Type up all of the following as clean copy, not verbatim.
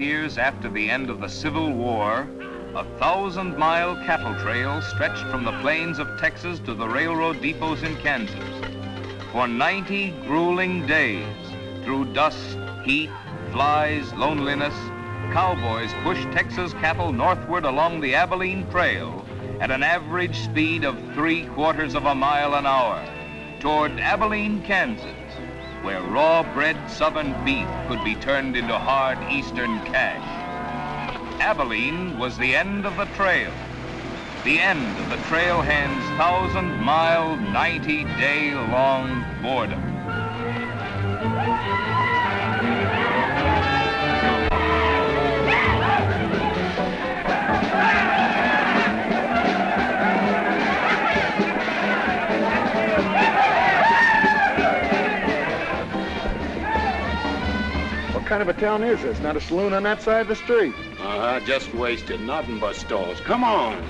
years after the end of the Civil War, a 1,000-mile cattle trail stretched from the plains of Texas to the railroad depots in Kansas. For 90 grueling days, through dust, heat, flies, loneliness, cowboys pushed Texas cattle northward along the Abilene Trail at an average speed of 3/4 of a mile an hour toward Abilene, Kansas, where raw-bred southern beef could be turned into hard eastern cash. Abilene was the end of the trail, the end of the trailhand's 1,000-mile, 90-day-long boredom. What kind of a town is this? Not a saloon on that side of the street. Just wasted. Nothing but stalls. Come on.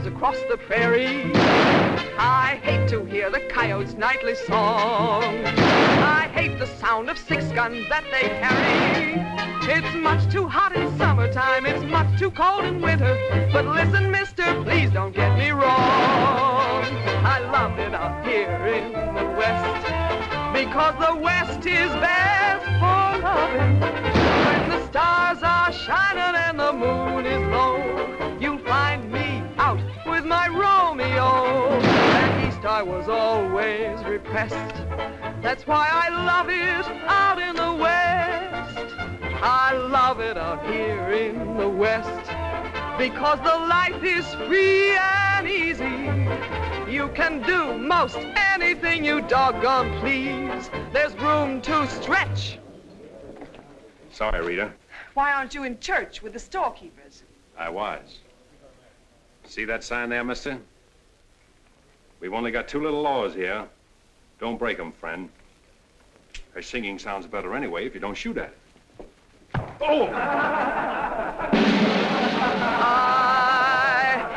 Across the prairie, I hate to hear the coyote's nightly song. I hate the sound of 6 guns that they carry. It's much too hot in summertime, it's much too cold in winter. But listen, mister, please don't get me wrong. I love it out here in the West, because the West is best for loving. When the stars are shining and the moon is low, you'll find me out with my Romeo. Back east I was always repressed. That's why I love it out in the West. I love it out here in the West, because the life is free and easy. You can do most anything you doggone please. There's room to stretch. Sorry, Rita. Why aren't you in church with the storekeepers? I was. See that sign there, mister? We've only got 2 little laws here. Don't break them, friend. Her singing sounds better anyway if you don't shoot at it. Oh! I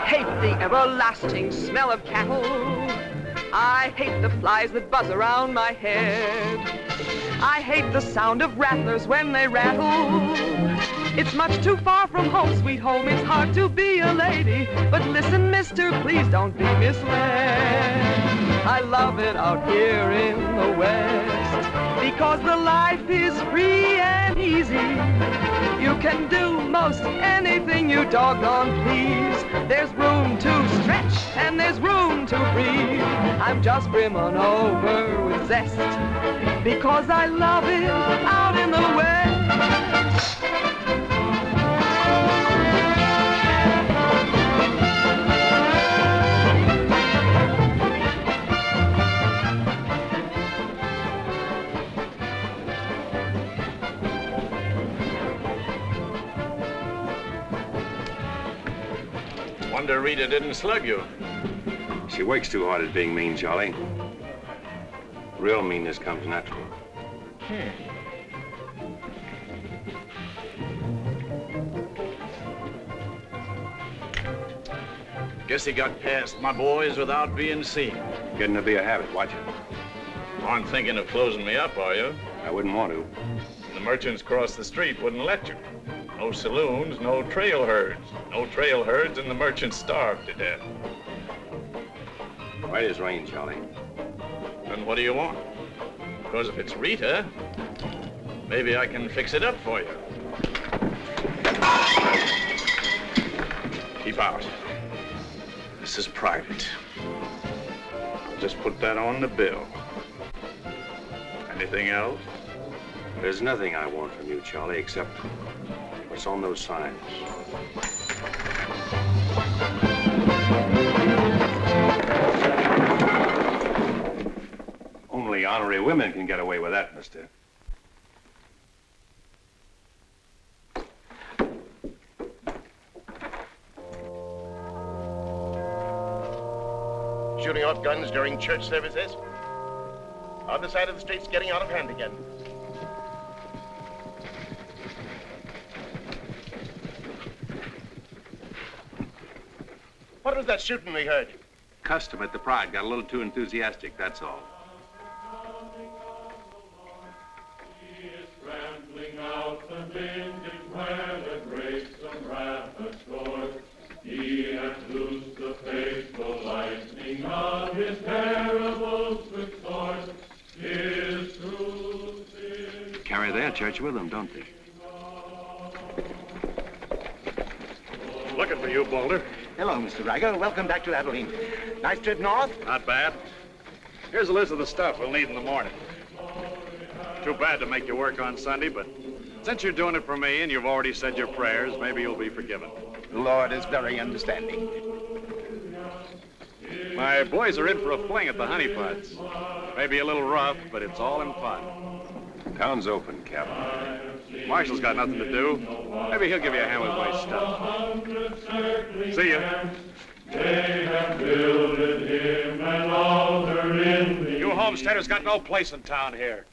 hate the everlasting smell of cattle. I hate the flies that buzz around my head. I hate the sound of rattlers when they rattle. It's much too far from home, sweet home. It's hard to be a lady. But listen, mister, please don't be misled. I love it out here in the West, because the life is free and easy. You can do most anything you doggone please. There's room to stretch and there's room to breathe. I'm just brimming over with zest, because I love it out in the West. Wonder Rita didn't slug you. She works too hard at being mean, Charlie. Real meanness comes natural. Guess he got past my boys without being seen. Getting to be a habit, watch it. Aren't thinking of closing me up, are you? I wouldn't want to. The merchants across the street wouldn't let you. No saloons, no trail herds. No trail herds, and the merchants starved to death. Right as rain, Charlie. Then what do you want? Because if it's Rita, maybe I can fix it up for you. Keep out. This is private. I'll just put that on the bill. Anything else? There's nothing I want from you, Charlie, except what's on those signs. Only honorary women can get away with that, mister. Shooting off guns during church services. Other side of the street's getting out of hand again. What was that shooting we heard? Custom at the Pride got a little too enthusiastic, that's all. He is trampling out the vintage where the grapes of wrath are stored. He hath loosed the faithful lightning of his terrible swift sword. His truth is... Carry their church with them, don't they? Looking for you, Boulder. Hello, Mr. Ryker. Welcome back to Abilene. Nice trip north? Not bad. Here's a list of the stuff we'll need in the morning. Too bad to make you work on Sunday, but since you're doing it for me and you've already said your prayers, maybe you'll be forgiven. The Lord is very understanding. My boys are in for a fling at the honeypots. Maybe a little rough, but it's all in fun. Town's open, Captain. Marshal's got nothing to do. Maybe he'll give you a hand with my stuff. See ya. They have builded him an altar in the... You homesteaders got no place in town here.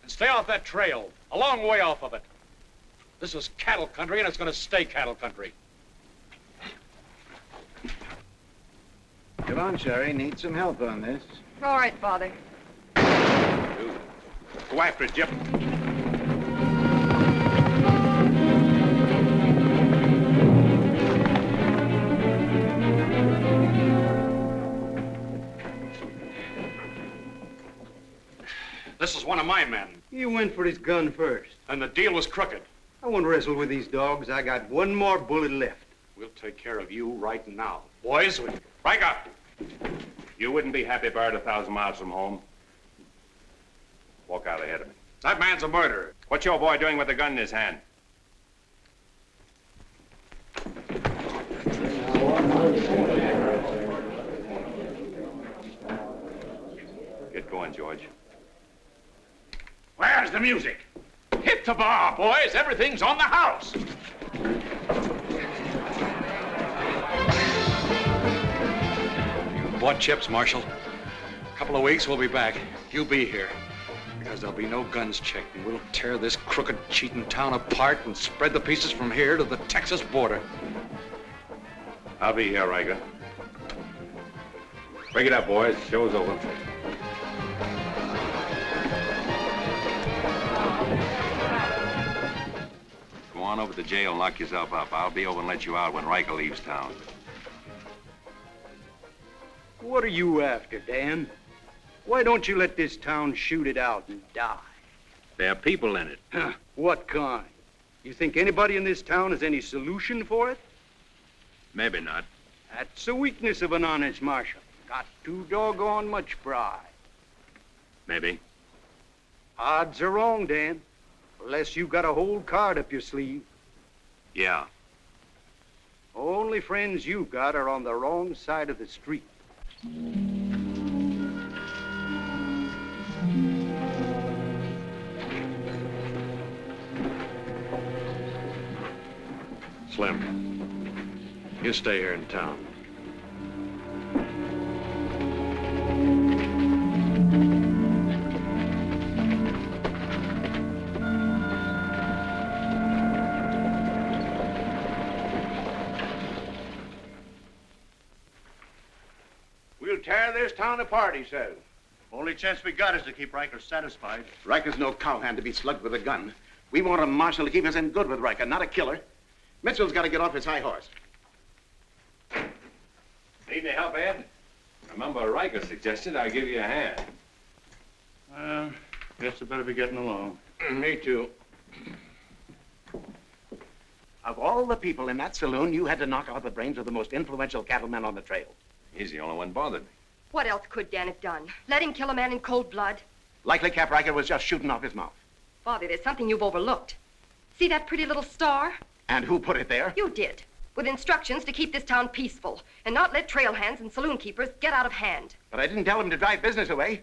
And stay off that trail, a long way off of it. This is cattle country, and it's going to stay cattle country. Come on, Sherry. Need some help on this. All right, Father. Go after it, Jip. This is one of my men, He went for his gun first. and the deal was crooked. I won't wrestle with these dogs. I got one more bullet left. We'll take care of you right now. Boys, Ryker! You wouldn't be happy buried 1,000 miles from home. Walk out ahead of me. That man's a murderer. What's your boy doing with a gun in his hand? Get going, George. Where's the music? Hit the bar, boys. Everything's on the house. You bought chips, Marshal. A couple of weeks, we'll be back. You'll be here. Because there'll be no guns checked, and we'll tear this crooked, cheating town apart and spread the pieces from here to the Texas border. I'll be here, Ryker. Break it up, boys. Show's over. Go on over to the jail and lock yourself up. I'll be over and let you out when Ryker leaves town. What are you after, Dan? Why don't you let this town shoot it out and die? There are people in it. Huh, what kind? You think anybody in this town has any solution for it? Maybe not. That's the weakness of an honest marshal. Got too doggone much pride. Maybe. Odds are wrong, Dan. Unless you got a whole card up your sleeve. Yeah. Only friends you've got are on the wrong side of the street. Slim, you stay here in town. We'll tear this town apart, he says. Only chance we got is to keep Ryker satisfied. Ryker's no cowhand to be slugged with a gun. We want a marshal to keep us in good with Ryker, not a killer. Mitchell's got to get off his high horse. Need any help, Ed? Remember, Ryker suggested I give you a hand. Guess I better be getting along. Me too. Of all the people in that saloon, you had to knock out the brains of the most influential cattleman on the trail. He's the only one bothered me. What else could Dan have done? Let him kill a man in cold blood? Likely Cap Ryker was just shooting off his mouth. Father, there's something you've overlooked. See that pretty little star? And who put it there? You did, with instructions to keep this town peaceful and not let trail hands and saloon keepers get out of hand. But I didn't tell him to drive business away.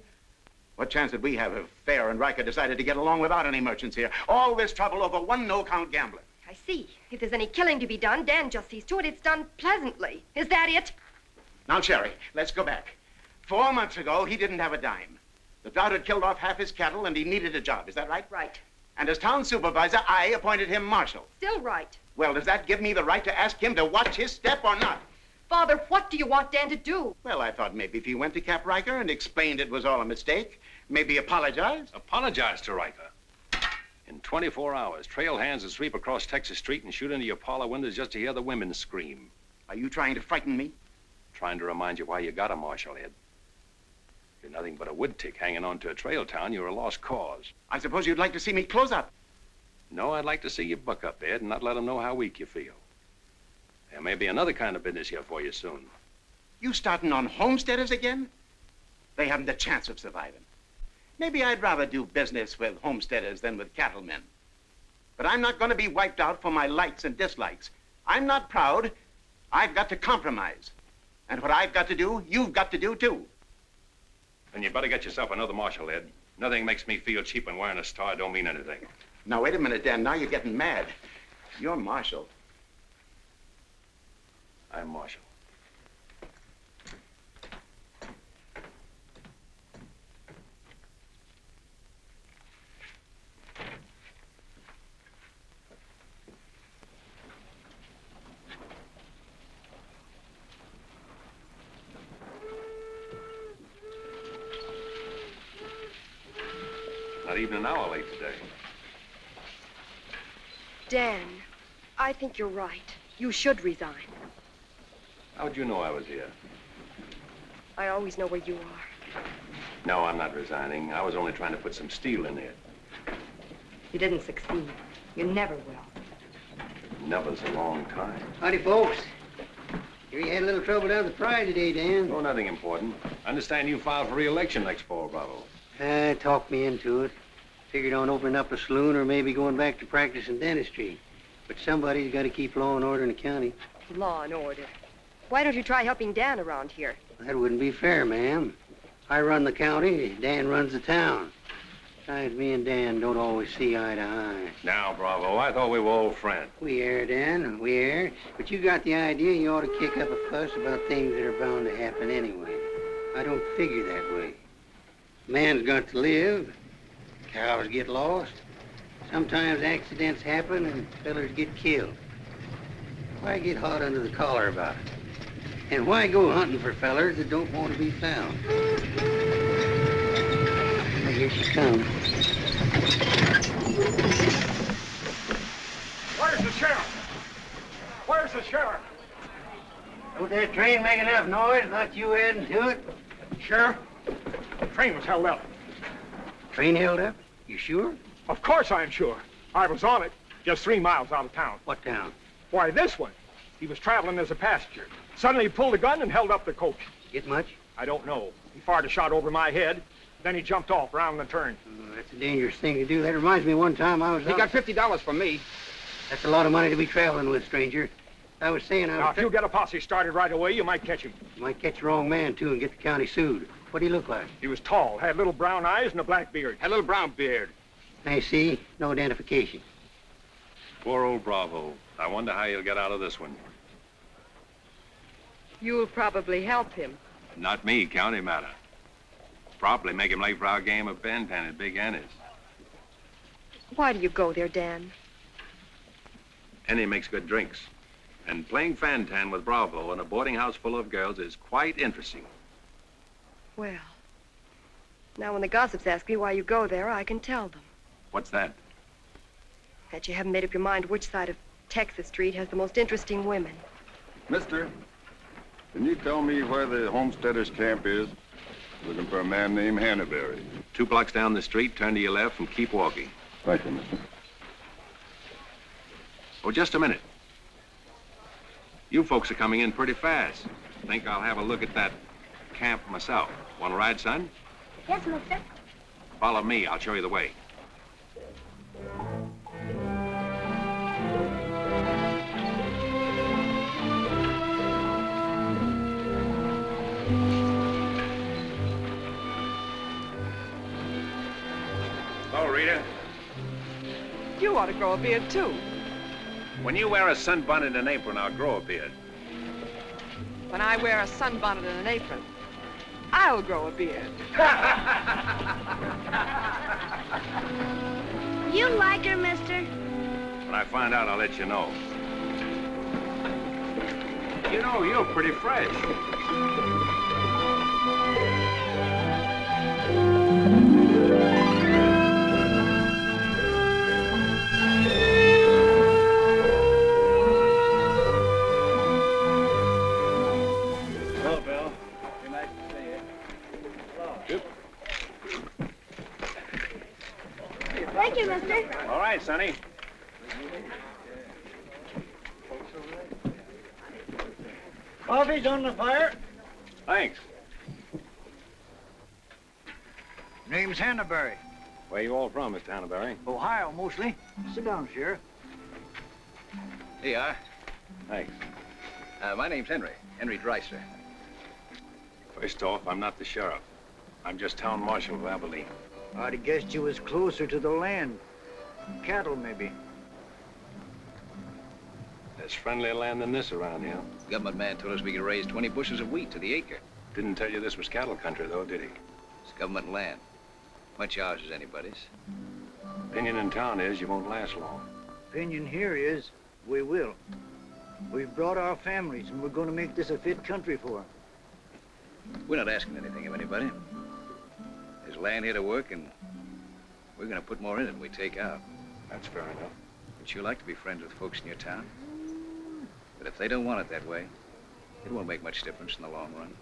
What chance did we have if Fair and Ryker decided to get along without any merchants here? All this trouble over one no-count gambler. I see. If there's any killing to be done, Dan just sees to it it's done pleasantly. Is that it? Now, Sherry, let's go back. 4 months ago, he didn't have a dime. The drought had killed off half his cattle, and he needed a job. Is that right? Right. And as town supervisor, I appointed him marshal. Still right. Well, does that give me the right to ask him to watch his step or not? Father, what do you want Dan to do? Well, I thought maybe if he went to Cap Ryker and explained it was all a mistake, maybe apologize. Apologize to Ryker. In 24 hours, trail hands would sweep across Texas Street and shoot into your parlor windows just to hear the women scream. Are you trying to frighten me? Trying to remind you why you got a marshal, Ed. If you're nothing but a wood tick hanging on to a trail town, you're a lost cause. I suppose you'd like to see me close up. No, I'd like to see you buck up, Ed, and not let them know how weak you feel. There may be another kind of business here for you soon. You starting on homesteaders again? They haven't a chance of surviving. Maybe I'd rather do business with homesteaders than with cattlemen. But I'm not going to be wiped out for my likes and dislikes. I'm not proud. I've got to compromise. And what I've got to do, you've got to do too. Then you better get yourself another marshal, Ed. Nothing makes me feel cheap when wearing a star don't mean anything. Now, wait a minute, Dan. Now you're getting mad. You're marshal. I'm marshal. Not even an hour late today. Dan, I think you're right. You should resign. How'd you know I was here? I always know where you are. No, I'm not resigning. I was only trying to put some steel in there. You didn't succeed. You never will. Never's a long time. Howdy, folks. Here you had a little trouble down at the Pride today, Dan. Oh, nothing important. I understand you filed for re-election next fall, Bravo. Talked me into it. Figured on opening up a saloon or maybe going back to practice in dentistry. But somebody's got to keep law and order in the county. Law and order. Why don't you try helping Dan around here? That wouldn't be fair, ma'am. I run the county, Dan runs the town. Besides, me and Dan don't always see eye to eye. Now, Bravo, I thought we were old friends. We are, Dan, we are. But you got the idea you ought to kick up a fuss about things that are bound to happen anyway. I don't figure that way. Man's got to live. Cows get lost. Sometimes accidents happen and fellers get killed. Why get hot under the collar about it? And why go hunting for fellers that don't want to be found? Now, here she comes. Where's the sheriff? Where's the sheriff? Don't that train make enough noise? Not you adding to it? Sheriff, the train was held up. Train held up? You sure? Of course I'm sure. I was on it, just 3 miles out of town. What town? Why, this one. He was traveling as a passenger. Suddenly he pulled a gun and held up the coach. Get much? I don't know. He fired a shot over my head. Then he jumped off around the turn. Oh, that's a dangerous thing to do. That reminds me one time I was He got $50 from me. That's a lot of money to be traveling with, stranger. I was saying Now, if you get a posse started right away, you might catch him. You might catch the wrong man, too, and get the county sued. What do he look like? He was tall, had little brown eyes and a black beard. Had a little brown beard. I see. No identification. Poor old Bravo. I wonder how he'll get out of this one. You'll probably help him. Not me, county matter. Probably make him late for our game of ban-tan at Big Annie's. Why do you go there, Dan? Annie makes good drinks. And playing fan-tan with Bravo in a boarding house full of girls is quite interesting. Well, now when the gossips ask me why you go there, I can tell them. What's that? That you haven't made up your mind which side of Texas Street has the most interesting women. Mister, can you tell me where the homesteaders' camp is? Looking for a man named Hannaberry. 2 blocks down the street, turn to your left and keep walking. Right there, mister. Oh, just a minute. You folks are coming in pretty fast. Think I'll have a look at that camp myself. Want to ride, son? Yes, mister. Follow me. I'll show you the way. Hello, Rita. You ought to grow a beard, too. When you wear a sunbonnet and an apron, I'll grow a beard. When I wear a sunbonnet and an apron, I'll grow a beard. You like her, mister? When I find out, I'll let you know. You know, you're pretty fresh. Hello, Bill. Be nice to see you. Hello. Yep. Thank you, mister. All right, Sonny. Coffee's on the fire. Thanks. Name's Hannaberry. Where you all from, Mr. Hannaberry? Ohio, mostly. Sit down, Sheriff. Here you are. Thanks. My name's Henry Dreiser. First off, I'm not the sheriff. I'm just town marshal of Abilene. I'd have guessed you was closer to the land. Cattle, maybe. There's friendlier land than this around here. The government man told us we could raise 20 bushels of wheat to the acre. Didn't tell you this was cattle country, though, did he? It's government land. Much ours is anybody's. Opinion in town is you won't last long. Opinion here is we will. We've brought our families, and we're going to make this a fit country for them. We're not asking anything of anybody. There's land here to work, and we're going to put more in it than we take out. That's fair enough. Would you like to be friends with folks in your town? But if they don't want it that way, it won't make much difference in the long run.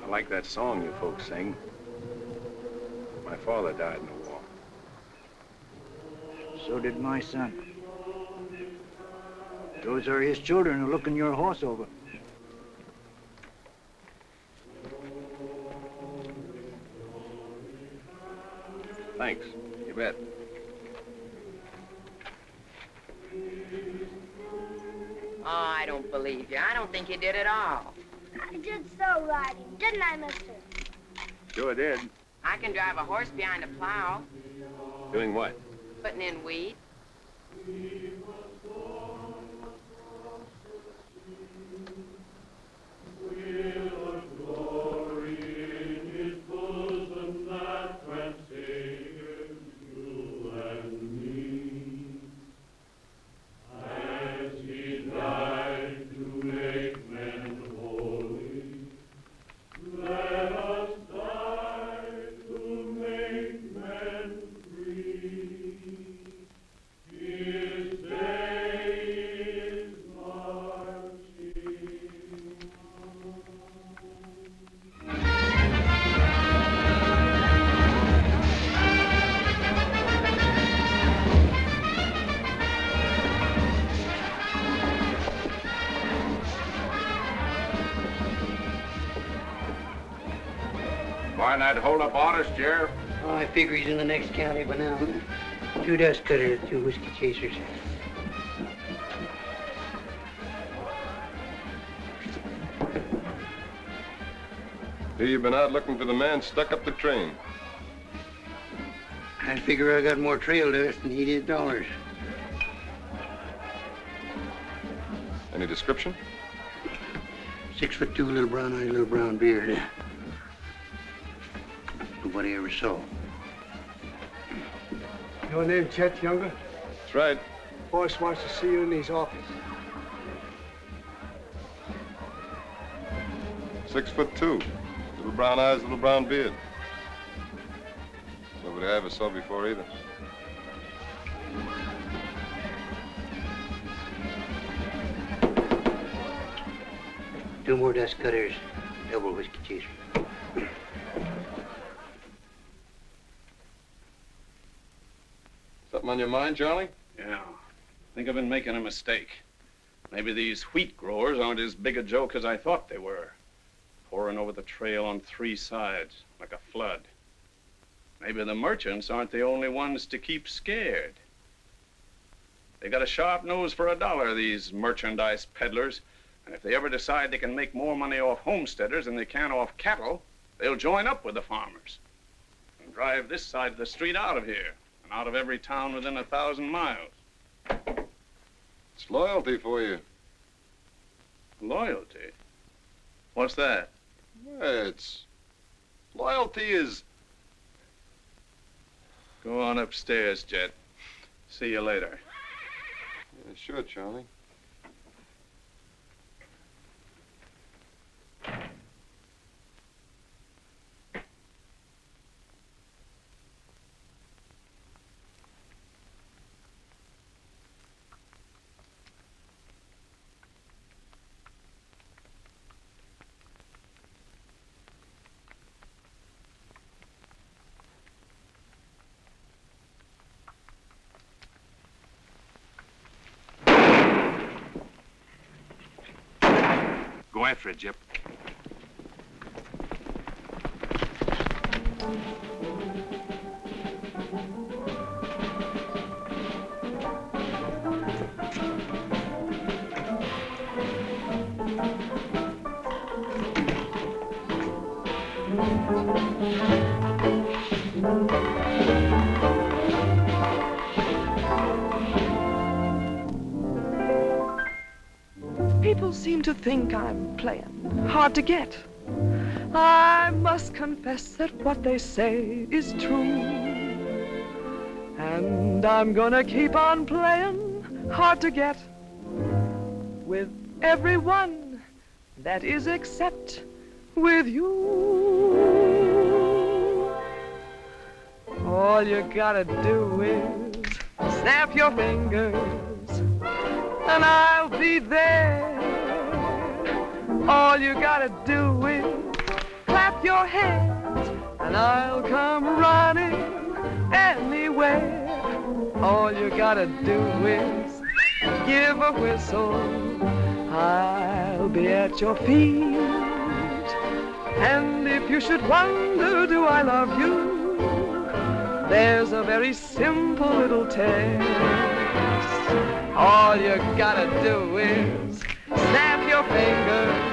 I like that song you folks sing. My father died in the war. So did my son. Those are his children who are looking your horse over. Thanks. You bet. Oh, I don't believe you. I don't think you did at all. I did so riding, didn't I, mister? Sure did. I can drive a horse behind a plow, Doing what? putting in wheat. Find that hold-up artist, Sheriff? Oh, I figure he's in the next county by now. 2 dust cutters, 2 whiskey chasers. Here you've been out looking for the man stuck up the train. I figure I got more trail dust than he did dollars. Any description? 6'2", little brown eyes, little brown beard. Nobody ever saw. Your name Chet Younger? That's right. Boyce wants to see you in his office. 6'2", little brown eyes, little brown beard. Nobody I ever saw before either. 2 more dust cutters, double whiskey chaser. Something on your mind, Charlie? Yeah. I think I've been making a mistake. Maybe these wheat growers aren't as big a joke as I thought they were. Pouring over the trail on 3 sides, like a flood. Maybe the merchants aren't the only ones to keep scared. They got a sharp nose for $1, these merchandise peddlers. And if they ever decide they can make more money off homesteaders than they can off cattle, they'll join up with the farmers and drive this side of the street out of here and out of every town within 1,000 miles. It's loyalty for you. Loyalty? What's that? It's... Loyalty is... Go on upstairs, Jet. See you later. Yeah, sure, Charlie. Go after it, Jip. People seem to think I'm playing hard to get. I must confess that what they say is true. And I'm gonna keep on playing hard to get with everyone, that is except with you. All you gotta do is snap your fingers and I'll be there. All you gotta do is clap your hands and I'll come running anywhere. All you gotta do is give a whistle. I'll be at your feet. And if you should wonder, do I love you? There's a very simple little test. All you gotta do is snap your fingers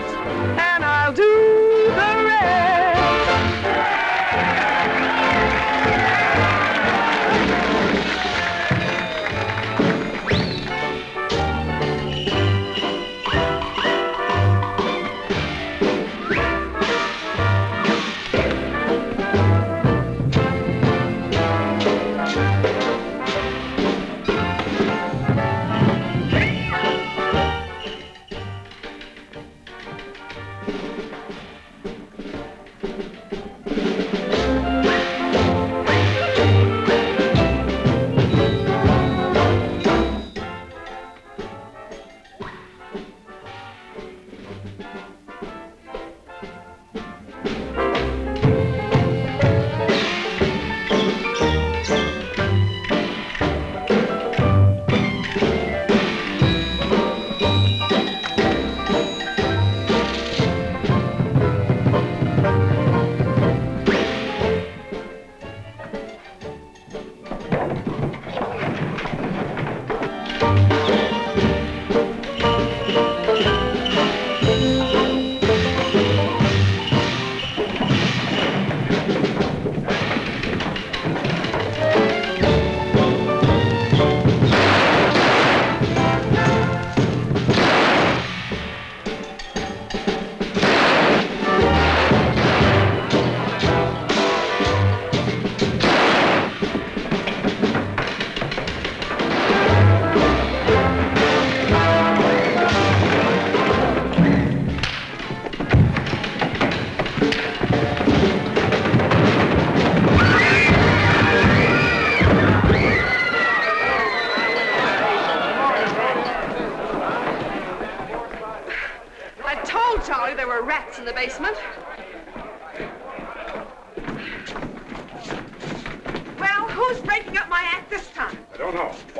and I'll do the rest.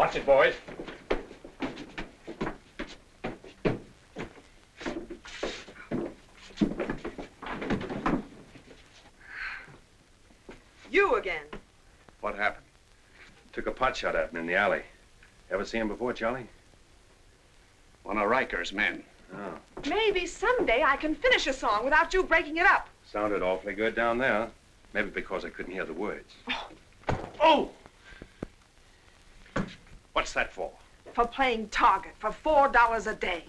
Watch it, boys. You again. What happened? Took a pot shot at him in the alley. Ever see him before, Charlie? One of Ryker's men. Oh. Maybe someday I can finish a song without you breaking it up. Sounded awfully good down there. Maybe because I couldn't hear the words. Oh! What's that for? For playing target for $4 a day.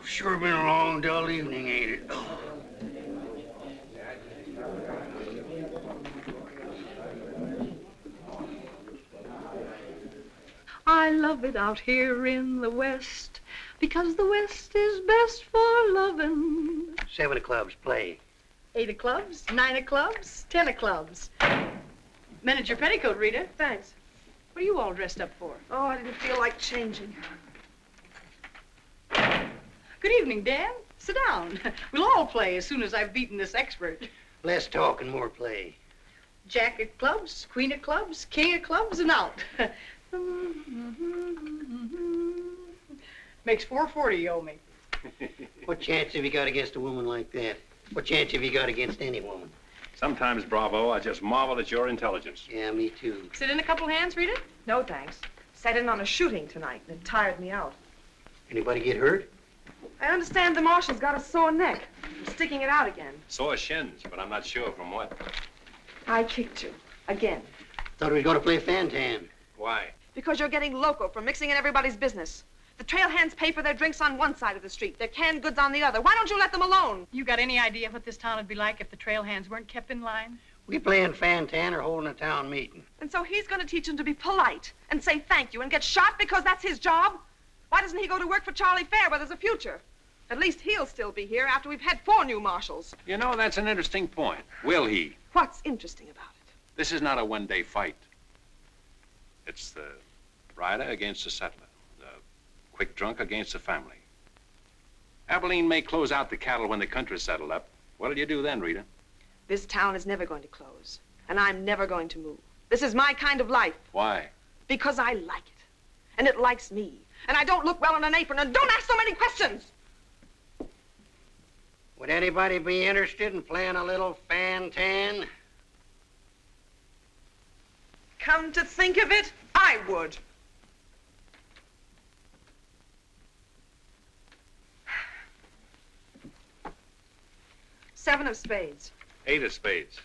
Sure been a long, dull evening, ain't it? I love it out here in the West, because the West is best for loving. 7 of clubs, play. 8 of clubs, 9 of clubs, 10 of clubs. Mended your petticoat, Rita. Thanks. What are you all dressed up for? Oh, I didn't feel like changing. Good evening, Dan. Sit down. We'll all play as soon as I've beaten this expert. Less talk and more play. Jack of clubs, queen of clubs, king of clubs, and out. Makes $4.40 you owe me. What chance have you got against a woman like that? What chance have you got against any woman? Sometimes, Bravo, I just marvel at your intelligence. Yeah, me too. Sit in a couple hands, Rita? No, thanks. Sat in on a shooting tonight, and it tired me out. Anybody get hurt? I understand the Marshal's got a sore neck. I'm sticking it out again. Sore shins, but I'm not sure from what. I kicked you. Again. Thought we was going to play Fantan. Why? Because you're getting loco for mixing in everybody's business. The trail hands pay for their drinks on one side of the street, their canned goods on the other. Why don't you let them alone? You got any idea what this town would be like if the trail hands weren't kept in line? We playing Fantan or holding a town meeting. And so he's going to teach them to be polite and say thank you and get shot because that's his job? Why doesn't he go to work for Charlie Fair where there's a future? At least he'll still be here after we've had 4 new marshals. You know, that's an interesting point. Will he? What's interesting about it? This is not a one-day fight. It's the rider against the settler, the quick drunk against the family. Abilene may close out the cattle when the country's settled up. What'll you do then, Rita? This town is never going to close, and I'm never going to move. This is my kind of life. Why? Because I like it, and it likes me, and I don't look well in an apron, and don't ask so many questions. Would anybody be interested in playing a little Fantan? Come to think of it, I would. Seven of spades. 8 of spades.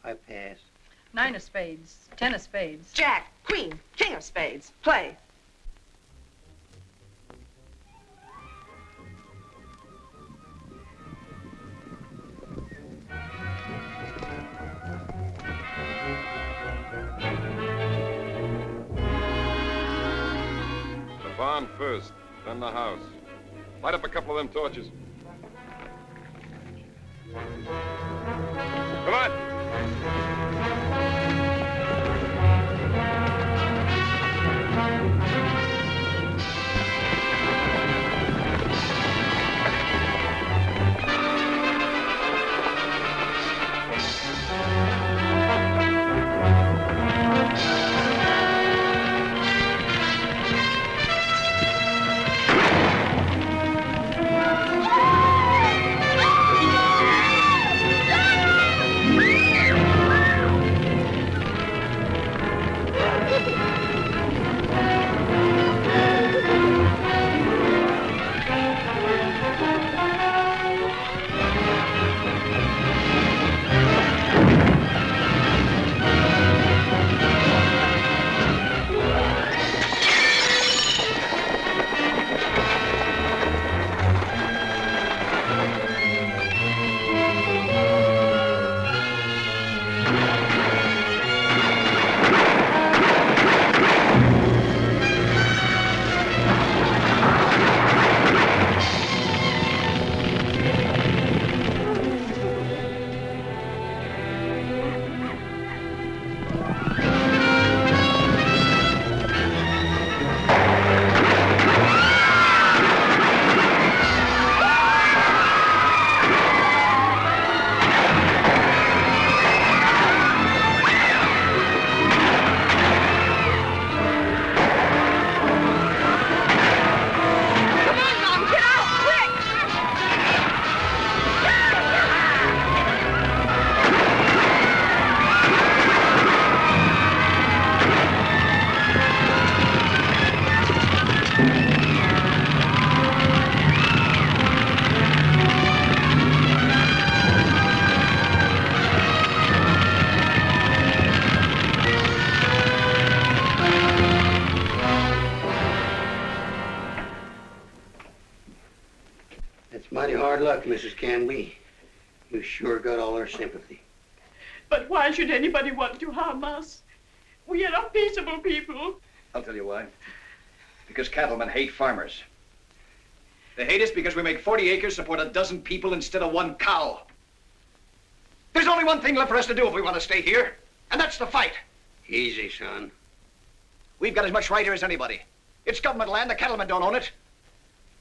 I pass. 9 of spades, 10 of spades. Jack, queen, king of spades. Play. The barn first, then the house. Light up a couple of them torches. Come on. Hard luck, Mrs. Canby. You sure got all our sympathy. But why should anybody want to harm us? We are peaceable people. I'll tell you why. Because cattlemen hate farmers. They hate us because we make 40 acres support a dozen people instead of one cow. There's only one thing left for us to do if we want to stay here, and that's to fight. Easy, son. We've got as much right here as anybody. It's government land. The cattlemen don't own it.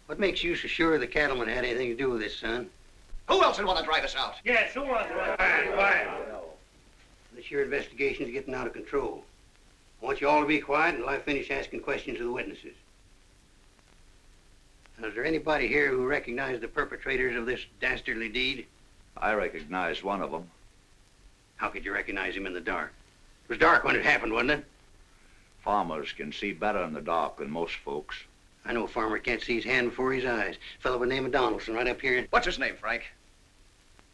What makes you so sure the cattlemen had anything to do with this, son? Who else would want to drive us out? Yes, who wants to? Quiet. This your investigation's getting out of control. I want you all to be quiet until I finish asking questions of the witnesses. Now, is there anybody here who recognized the perpetrators of this dastardly deed? I recognized one of them. How could you recognize him in the dark? It was dark when it happened, wasn't it? Farmers can see better in the dark than most folks. I know a farmer can't see his hand before his eyes. A fellow by the name of Donaldson right up here. What's his name, Frank?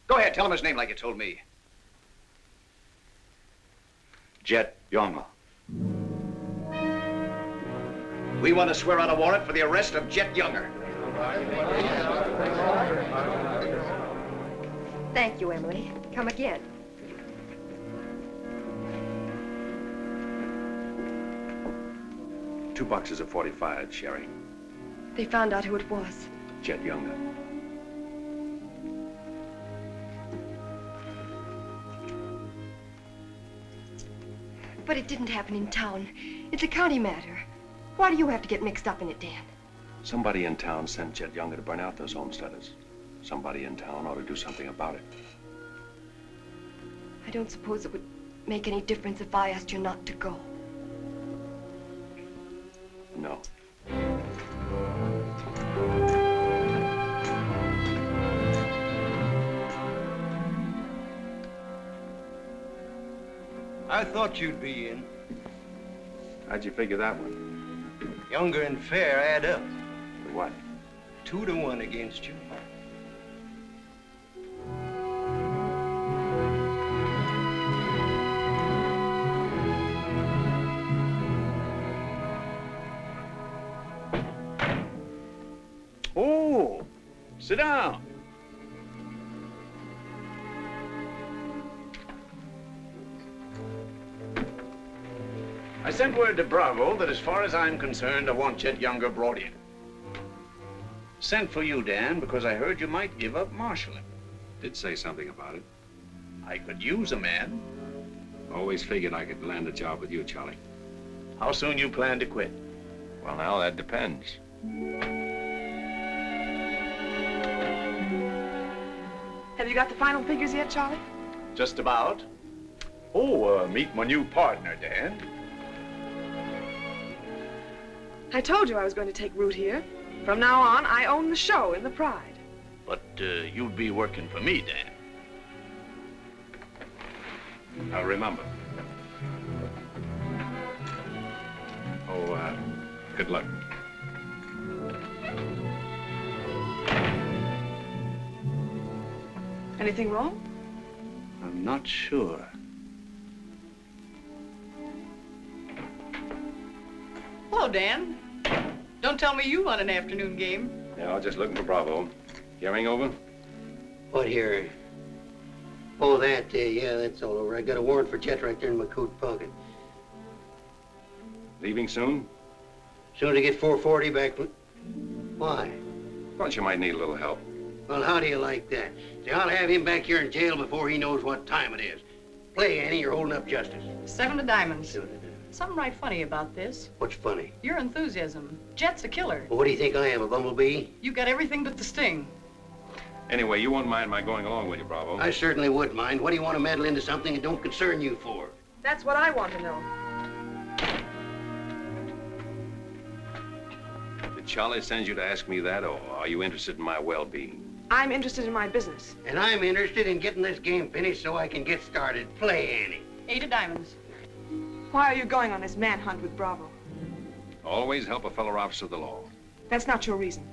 Go ahead, tell him his name like you told me. Jet Younger. We want to swear out a warrant for the arrest of Jet Younger. Thank you, Emily. Come again. Two boxes of 45, Sherry. They found out who it was. Jet Younger. But it didn't happen in town. It's a county matter. Why do you have to get mixed up in it, Dan? Somebody in town sent Jet Younger to burn out those homesteaders. Somebody in town ought to do something about it. I don't suppose it would make any difference if I asked you not to go. No. I thought you'd be in. How'd you figure that one? Younger and Fair add up. What? 2 to 1 against you. Oh, sit down. I sent word to Bravo that as far as I'm concerned, I want Jet Younger brought in. Sent for you, Dan, because I heard you might give up marshaling. Did say something about it. I could use a man. Always figured I could land a job with you, Charlie. How soon you plan to quit? Well, now, that depends. Have you got the final figures yet, Charlie? Just about. Oh, meet my new partner, Dan. I told you I was going to take root here. From now on, I own the show in the Pride. But you'll be working for me, Dan. Now, remember. Oh, good luck. Anything wrong? I'm not sure. Hello, Dan. Don't tell me you won an afternoon game. Yeah, I was just looking for Bravo. Hearing over? What here? Oh, that, yeah, that's all over. I got a warrant for Jet right there in my coat pocket. Leaving soon? Soon as I get 440 back. Why? Thought you might need a little help. Well, how do you like that? See, I'll have him back here in jail before he knows what time it is. Play, Annie, you're holding up justice. 7 of diamonds. Something right funny about this. What's funny? Your enthusiasm. Jet's a killer. Well, what do you think I am, a bumblebee? You got everything but the sting. Anyway, you won't mind my going along with you, Bravo. I certainly would mind. What do you want to meddle into something that don't concern you for? That's what I want to know. Did Charlie send you to ask me that, or are you interested in my well-being? I'm interested in my business. And I'm interested in getting this game finished so I can get started. Play, Annie. 8 of diamonds. Why are you going on this manhunt with Bravo? Always help a fellow officer of the law. That's not your reason.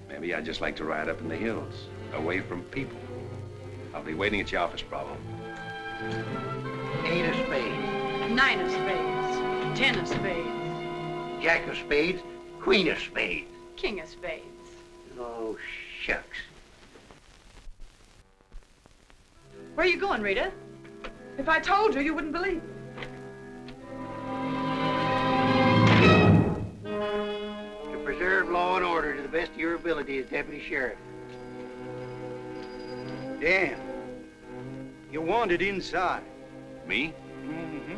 Maybe I'd just like to ride up in the hills, away from people. I'll be waiting at your office, Bravo. 8 of spades. 9 of spades. 10 of spades. Jack of spades. Queen of spades. King of spades. Oh, shucks. Where are you going, Rita? If I told you, you wouldn't believe me. To preserve law and order to the best of your ability as deputy sheriff. Dan, you're wanted inside. Me? Mm-hmm.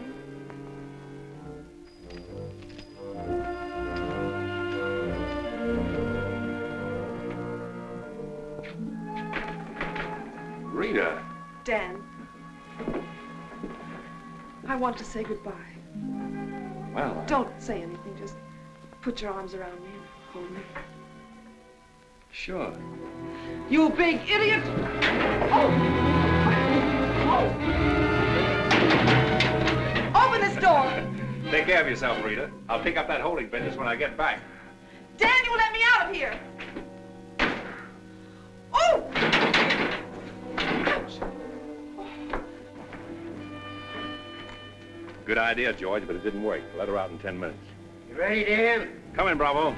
Rita. Dan, I want to say goodbye. Well, Don't say anything. Just put your arms around me and hold me. sure. You big idiot! Oh! Open this door! Take care of yourself, Rita. I'll pick up that holding business when I get back. Dan, you let me out of here! Oh! Good idea, George, but it didn't work. Let her out in 10 minutes. You ready, Dan? Come in, Bravo.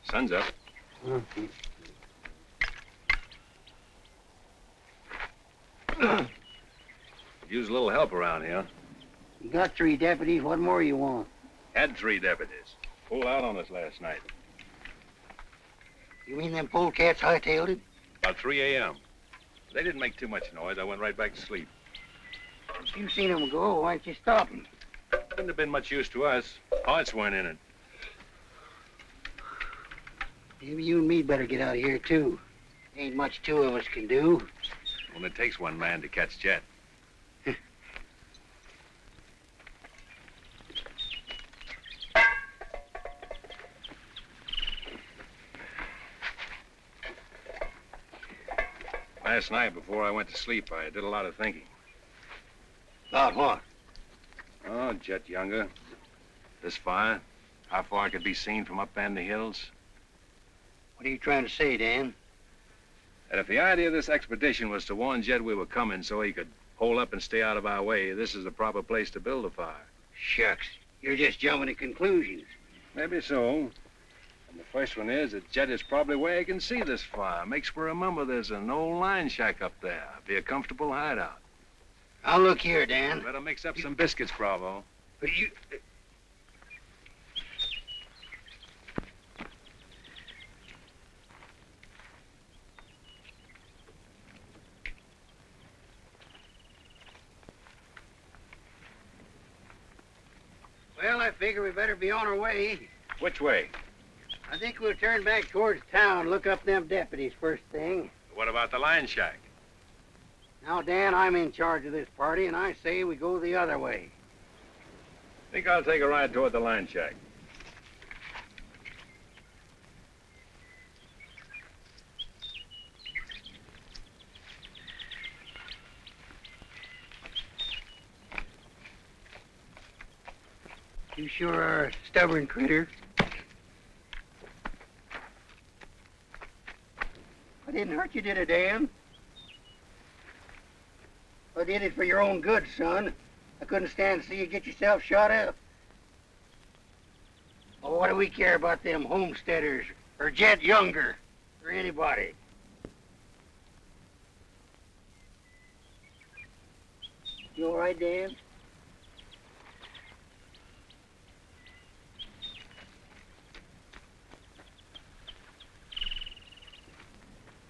Sun's up. Use a little help around here. You got 3 deputies. What more you want? Had 3 deputies. Pulled out on us last night. You mean them polecats hightailed it? About 3 a.m. They didn't make too much noise. I went right back to sleep. If you seen them go, why don't you stop them? Wouldn't have been much use to us. Hearts weren't in it. Maybe you and me better get out of here, too. Ain't much 2 of us can do. Only takes 1 man to catch Jet. Last night, before I went to sleep, I did a lot of thinking. About what? Oh, Jet Younger. This fire. How far it could be seen from up in the hills. What are you trying to say, Dan? And if the idea of this expedition was to warn Jet we were coming so he could hole up and stay out of our way, this is the proper place to build a fire. Shucks. You're just jumping to conclusions. Maybe so. And the first one is that Jet is probably where he can see this fire. Makes for remember there's an old line shack up there. Be a comfortable hideout. Now look here, Dan. Better mix up some biscuits, Bravo. But you... Well, I figure we better be on our way. Which way? I think we'll turn back towards town, look up them deputies first thing. What about the line shack? Now, Dan, I'm in charge of this party, and I say we go the other way. Think I'll take a ride toward the line shack. You sure are a stubborn critter. I didn't hurt you, did I, Dan? I did it for your own good, son. I couldn't stand to see you get yourself shot up. Oh, what do we care about them homesteaders or Jet Younger or anybody? You all right, Dan?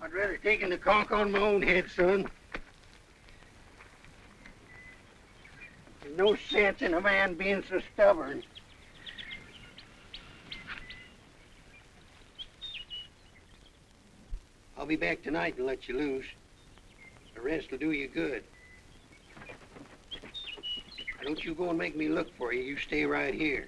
I'd rather take the conk on my own head, son. There's no sense in a man being so stubborn. I'll be back tonight and let you loose. The rest will do you good. Don't you go and make me look for you. You stay right here.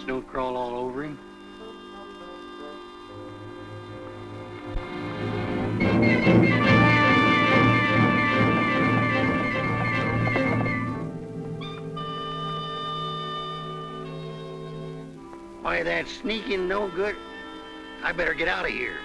Don't crawl all over him. Why, that sneaking no good. I better get out of here.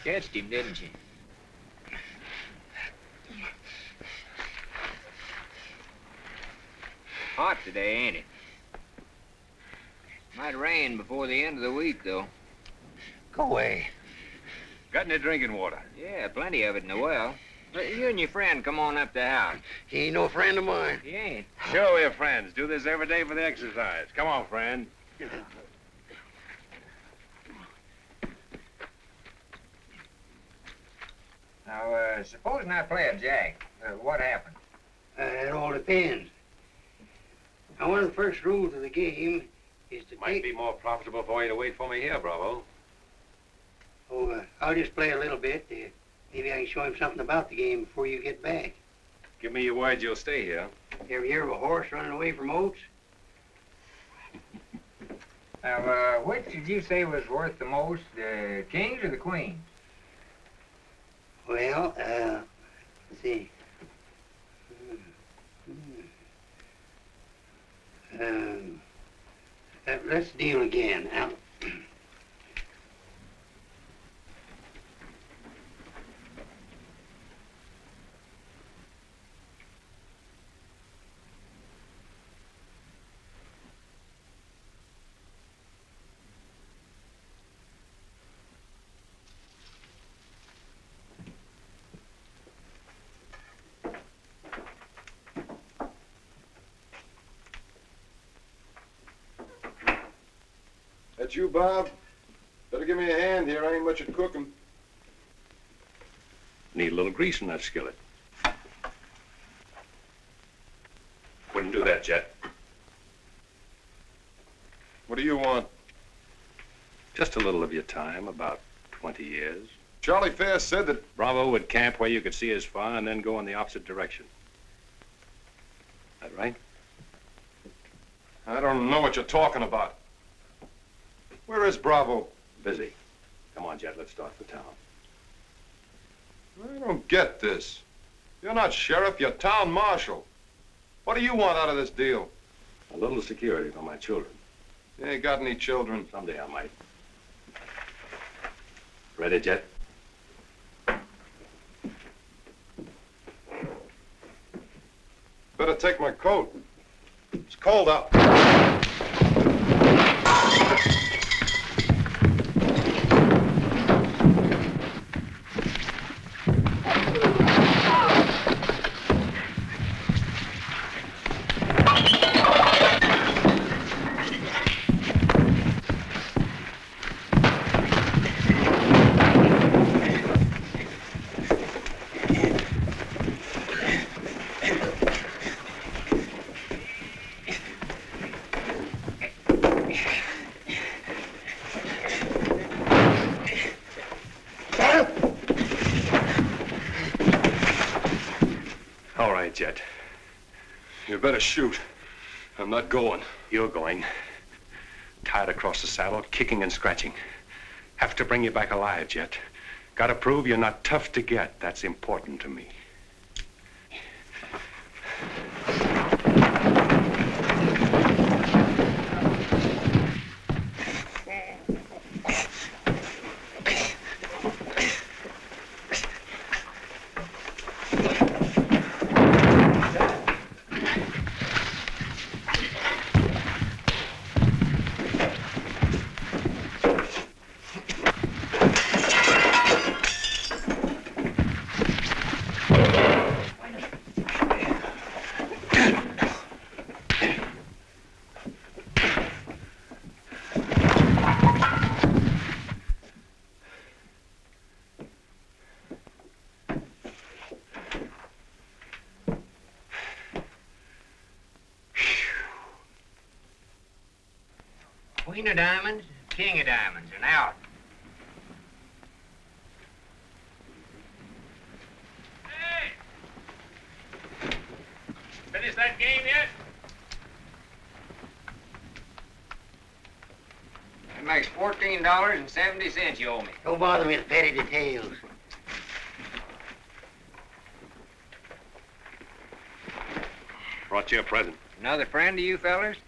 Catched him, didn't you? Hot today, ain't it? Might rain before the end of the week, though. Go away. Got any drinking water? Yeah, plenty of it in the well. You and your friend come on up the house. He ain't no friend of mine. He ain't. Sure, we're friends. Do this every day for the exercise. Come on, friend. Now, supposing I play a jack, what happened? It all depends. Now, one of the first rules of the game is to Might be more profitable for you to wait for me here, Bravo. Oh, I'll just play a little bit. Maybe I can show him something about the game before you get back. Give me your word you'll stay here. You ever hear of a horse running away from oats? Now, which did you say was worth the most, the kings or the queens? Well, let's see. Let's deal again. Now, That you, Bob? Better give me a hand here. I ain't much at cooking. Need a little grease in that skillet. Wouldn't do that, Jet. What do you want? Just a little of your time, about 20 years. Charlie Fair said that Bravo would camp where you could see as far and then go in the opposite direction. That right? I don't know what you're talking about. Where is Bravo? Busy. Come on, Jet, let's start for town. I don't get this. You're not sheriff, you're town marshal. What do you want out of this deal? A little security for my children. You ain't got any children. Someday I might. Ready, Jet? Better take my coat. It's cold out. Jet. You better shoot. I'm not going. You're going. Tied across the saddle, kicking and scratching. Have to bring you back alive, Jet. Gotta prove you're not tough to get. That's important to me. Queen of diamonds, king of diamonds, and out. Finish that game yet? That makes $14.70 you owe me. Don't bother me with petty details. Brought you a present. Another friend of you fellers?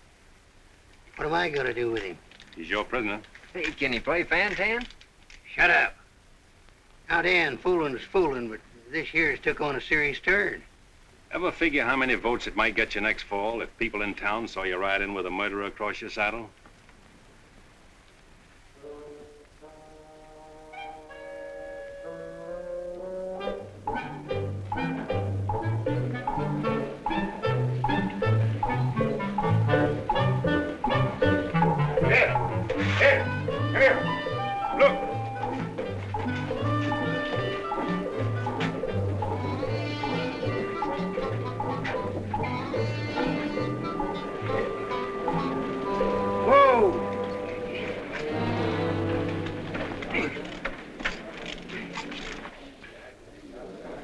What am I gonna do with him? He's your prisoner. Hey, can he play fan-tan? Shut up. Now, Dan, fooling's fooling, but this year's took on a serious turn. Ever figure how many votes it might get you next fall if people in town saw you ride in with a murderer across your saddle?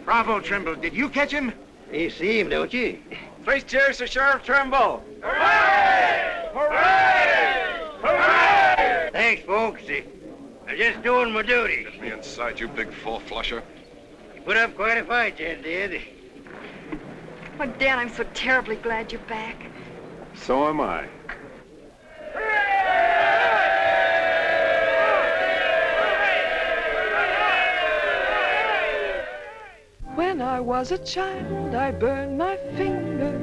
Bravo, Trimble. Did you catch him? You see him, don't you? Please cheers to Sheriff Trimble. Hooray! Hooray! Hooray! Thanks, folks. I'm just doing my duty. Get me inside, you big four-flusher. You put up quite a fight, you did. Oh, Dan, I'm so terribly glad you're back. So am I. When I was a child, I burned my finger,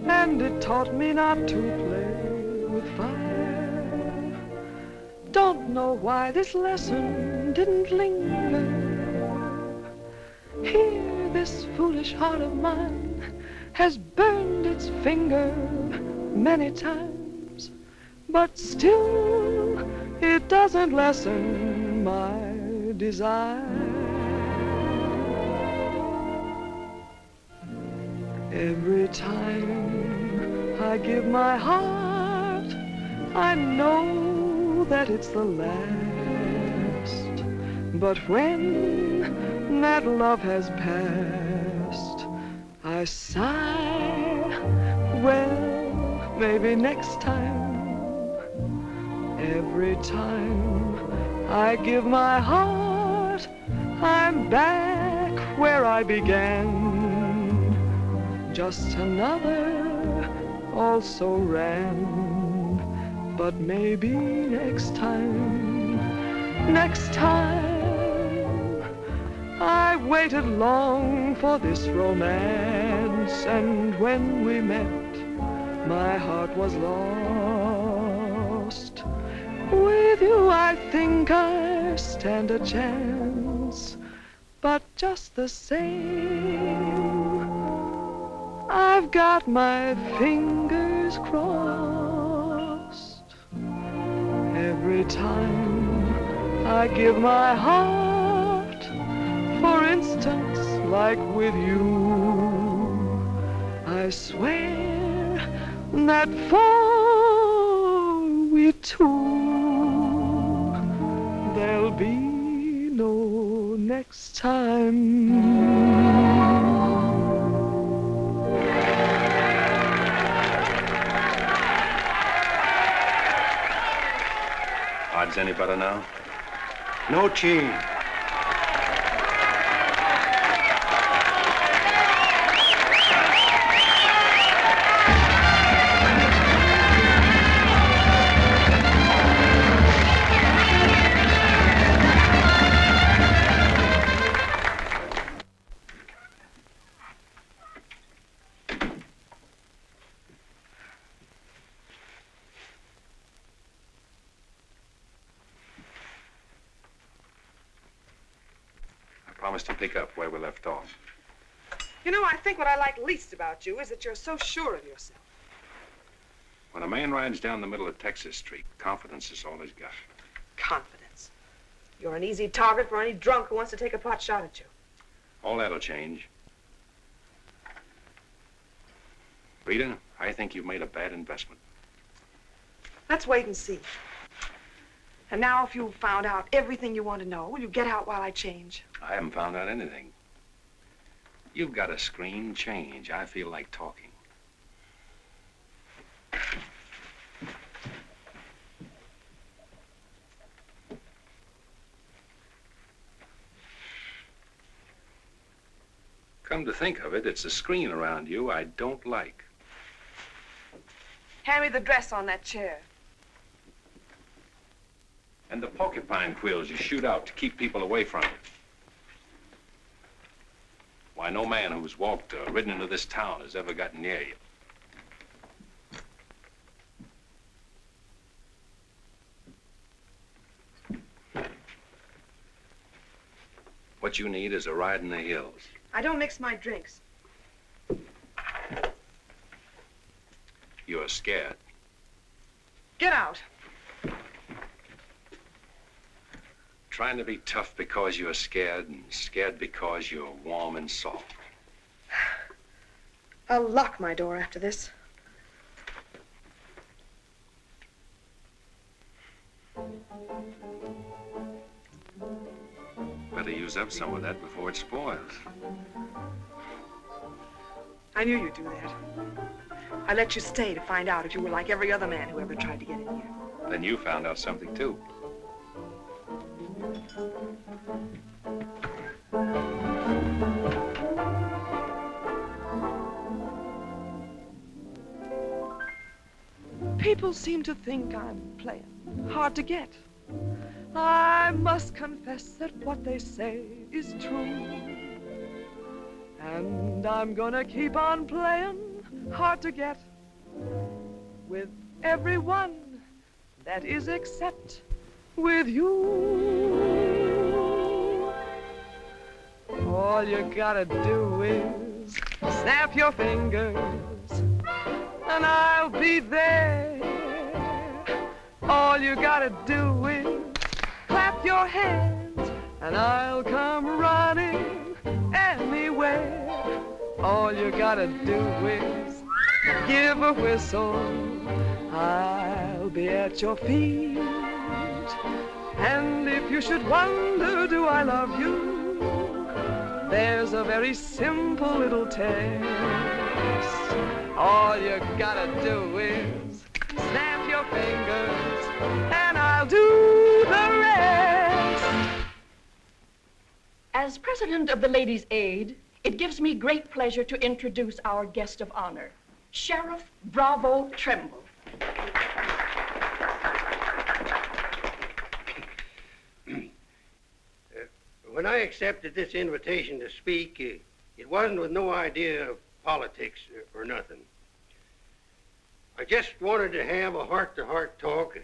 and it taught me not to play with fire. Don't know why this lesson didn't linger. Here, this foolish heart of mine has burned its finger many times, but still it doesn't lessen my desire. Every time I give my heart, I know that it's the last. But when that love has passed, I sigh, well, maybe next time. Every time I give my heart, I'm back where I began. Just another also ran, but maybe next time, I waited long for this romance, and when we met, my heart was lost. With you, I think I stand a chance, but just the same, I've got my fingers crossed. Every time I give my heart, for instance, like with you, I swear that for we two, there'll be no next time. Odds any better now? No change. Promise to pick up where we left off. You know, I think what I like least about you is that you're so sure of yourself. When a man rides down the middle of Texas Street, confidence is all he's got. Confidence. You're an easy target for any drunk who wants to take a pot shot at you. All that'll change. Rita, I think you've made a bad investment. Let's wait and see. And now, if you've found out everything you want to know, will you get out while I change? I haven't found out anything. You've got a screen change. I feel like talking. Come to think of it, it's a screen around you I don't like. Hand me the dress on that chair. And the porcupine quills you shoot out to keep people away from you. Why, no man who's walked or ridden into this town has ever gotten near you. What you need is a ride in the hills. I don't mix my drinks. You're scared. Get out. Trying to be tough because you're scared, and scared because you're warm and soft. I'll lock my door after this. Better use up some of that before it spoils. I knew you'd do that. I let you stay to find out if you were like every other man who ever tried to get in here. Then you found out something, too. People seem to think I'm playing hard to get. I must confess that what they say is true. And I'm gonna keep on playing hard to get with everyone, that is except with you. All you gotta do is snap your fingers and I'll be there. All you gotta do is clap your hands and I'll come running anywhere. All you gotta do is give a whistle, I'll be at your feet. And if you should wonder, do I love you? There's a very simple little test. All you gotta do is snap your fingers and I'll do the rest. As president of the Ladies' Aid, it gives me great pleasure to introduce our guest of honor, Sheriff Bravo Trimble. When I accepted this invitation to speak, it wasn't with no idea of politics or nothing. I just wanted to have a heart-to-heart talk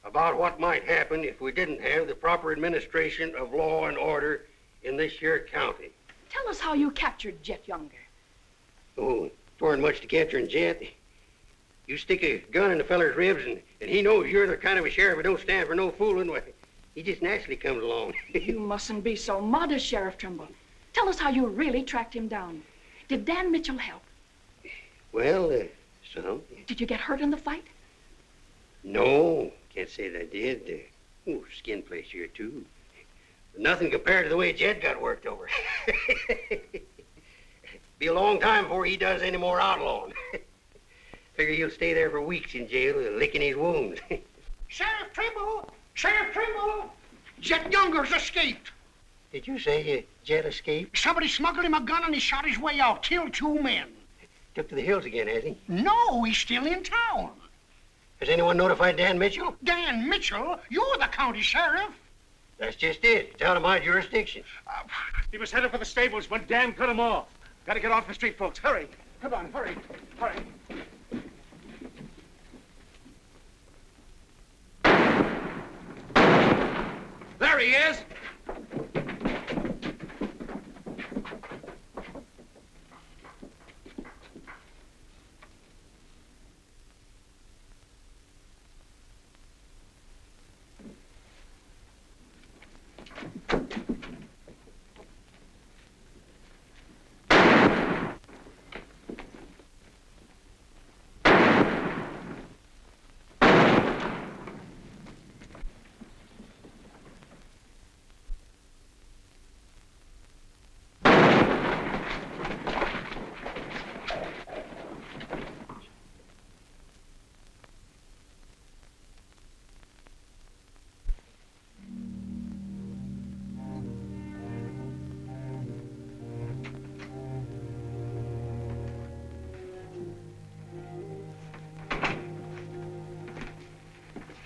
about what might happen if we didn't have the proper administration of law and order in this here county. Tell us how you captured Jet Younger. Oh, it weren't much to capturing Jet. You stick a gun in the feller's ribs and he knows you're the kind of a sheriff who don't stand for no fooling. Well, he just naturally comes along. You mustn't be so modest, Sheriff Trimble. Tell us how you really tracked him down. Did Dan Mitchell help? Well, some. Did you get hurt in the fight? No, can't say that I did. Skin place here, too. Nothing compared to the way Jed got worked over. Be a long time before he does any more outlawing. Figure he'll stay there for weeks in jail, licking his wounds. Sheriff Trimble! Sheriff Jet Younger's escaped. Did you say Jet escaped? Somebody smuggled him a gun and he shot his way out, killed 2 men. Took to the hills again, has he? No, he's still in town. Has anyone notified Dan Mitchell? Dan Mitchell? You're the county sheriff. That's just it. It's out of my jurisdiction. He was headed for the stables when Dan cut him off. Gotta get off the street, folks. Hurry. Come on, hurry. Hurry. There he is.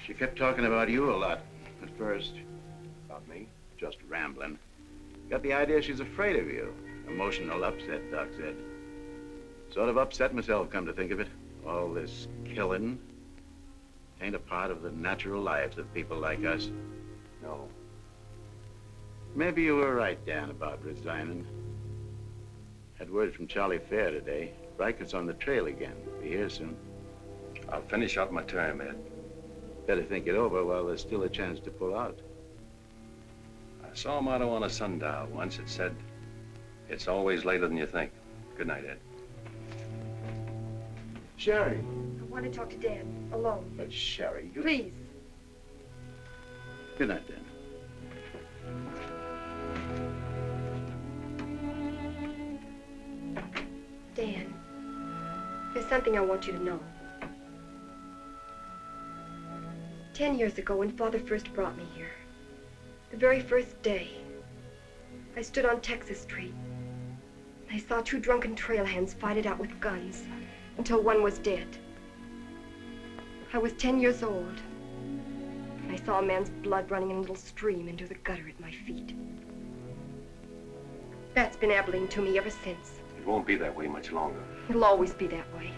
She kept talking about you a lot at first. About me? Just rambling. Got the idea she's afraid of you. Emotional upset, Doc said. Sort of upset myself, come to think of it. All this killing ain't a part of the natural lives of people like us. No. Maybe you were right, Dan, about resigning. Had word from Charlie Fair today. Ryker's on the trail again. Be here soon. I'll finish out my term, Ed. Better think it over while there's still a chance to pull out. I saw a motto on a sundial once. It said, "It's always later than you think." Good night, Ed. Sherry. I want to talk to Dad, alone. But Sherry, you... Please. Good night, Dan. Dan, there's something I want you to know. 10 years ago, when Father first brought me here, the very first day, I stood on Texas Street. I saw 2 drunken trail hands fight it out with guns until one was dead. I was 10 years old. I saw a man's blood running in a little stream into the gutter at my feet. That's been Abilene to me ever since. It won't be that way much longer. It'll always be that way.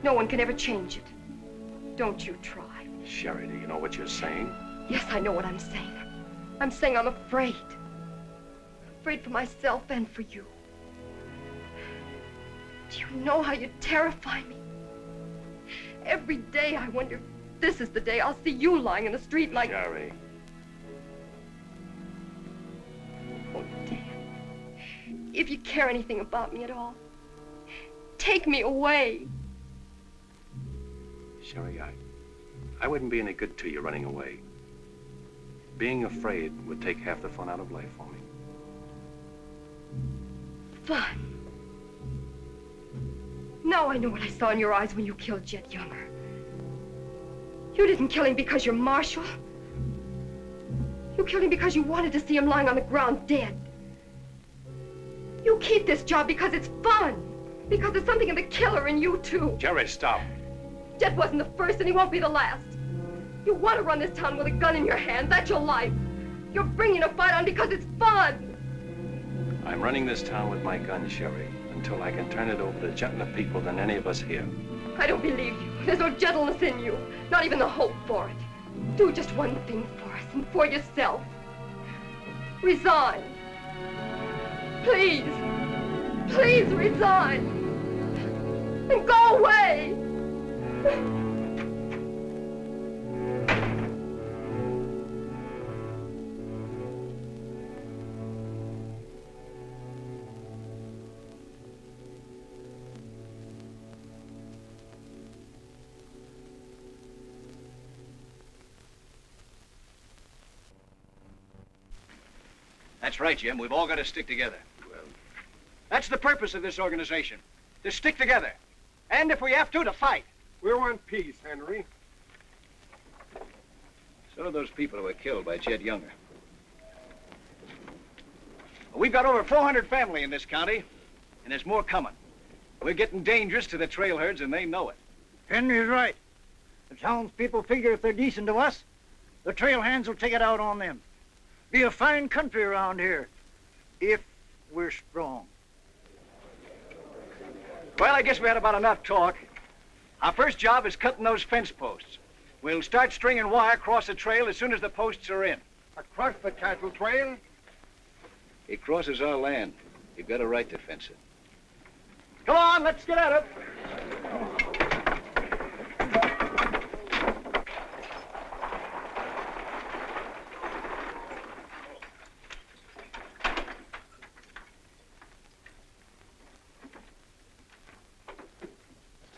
No one can ever change it. Don't you try. Sherry, do you know what you're saying? Yes, I know what I'm saying. I'm saying I'm afraid. Afraid for myself and for you. Do you know how you terrify me? Every day I wonder if this is the day I'll see you lying in the street like... Sherry. Oh, Dan. If you care anything about me at all, take me away. Sherry, I wouldn't be any good to you running away. Being afraid would take half the fun out of life for me. Fun? Now I know what I saw in your eyes when you killed Jet Younger. You didn't kill him because you're Marshal. You killed him because you wanted to see him lying on the ground dead. You keep this job because it's fun. Because there's something in the killer in you, too. Jerry, stop. Jet wasn't the first, and he won't be the last. You want to run this town with a gun in your hand. That's your life. You're bringing a fight on because it's fun. I'm running this town with my gun, Sherry, until I can turn it over to gentler people than any of us here. I don't believe you. There's no gentleness in you. Not even the hope for it. Do just one thing for us and for yourself. Resign. Please. Please resign. And go away. That's right, Jim. We've all got to stick together. Well, that's the purpose of this organization. To stick together. And if we have to fight. We want peace, Henry. So do those people who were killed by Jet Younger. We've got over 400 family in this county, and there's more coming. We're getting dangerous to the trail herds, and they know it. Henry's right. The townspeople figure if they're decent to us, the trail hands will take it out on them. Be a fine country around here, if we're strong. Well, I guess we had about enough talk. Our first job is cutting those fence posts. We'll start stringing wire across the trail as soon as the posts are in. Across the cattle trail? It crosses our land. You've got a right to fence it. Come on, let's get at it.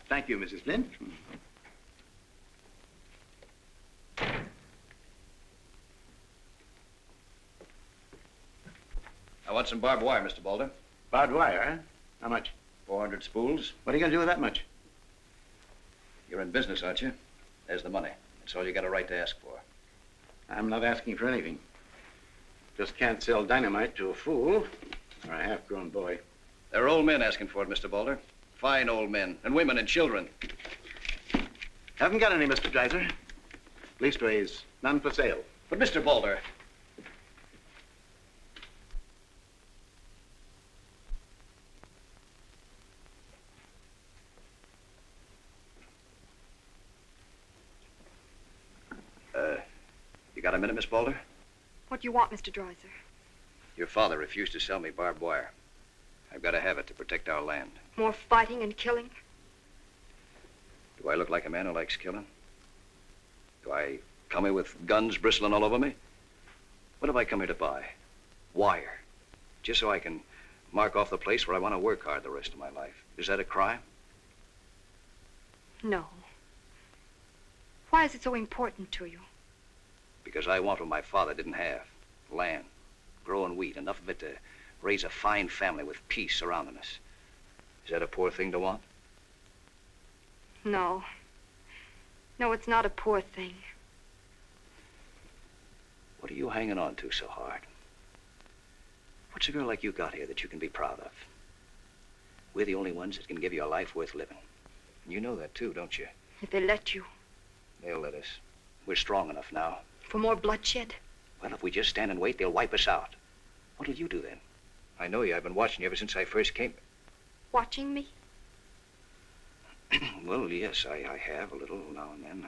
Thank you, Mrs. Flint. I want some barbed wire, Mr. Boulder. Barbed wire, huh? How much? 400 spools. What are you going to do with that much? You're in business, aren't you? There's the money. That's all you got a right to ask for. I'm not asking for anything. Just can't sell dynamite to a fool or a half-grown boy. There are old men asking for it, Mr. Boulder. Fine old men, and women and children. Haven't got any, Mr. Dreiser. Leastways, none for sale. But, Mr. Boulder... You got a minute, Miss Boulder? What do you want, Mr. Dreiser? Your father refused to sell me barbed wire. I've got to have it to protect our land. More fighting and killing? Do I look like a man who likes killing? Do I come here with guns bristling all over me? What have I come here to buy? Wire. Just so I can mark off the place where I want to work hard the rest of my life. Is that a crime? No. Why is it so important to you? Because I want what my father didn't have. Land, growing wheat, enough of it to raise a fine family with peace surrounding us. Is that a poor thing to want? No. No, it's not a poor thing. What are you hanging on to so hard? What's a girl like you got here that you can be proud of? We're the only ones that can give you a life worth living. And you know that too, don't you? If they let you. They'll let us. We're strong enough now. For more bloodshed? Well, if we just stand and wait, they'll wipe us out. What'll you do then? I know you. I've been watching you ever since I first came. Watching me? Well, yes, I have a little now and then.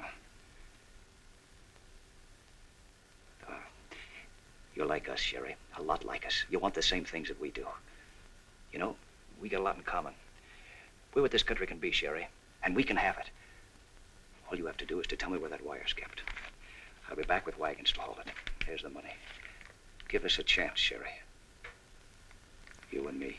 You're like us, Sherry. A lot like us. You want the same things that we do. You know, we got a lot in common. We're what this country can be, Sherry, and we can have it. All you have to do is to tell me where that wire's kept. I'll be back with wagons to haul it. Here's the money. Give us a chance, Sherry. You and me.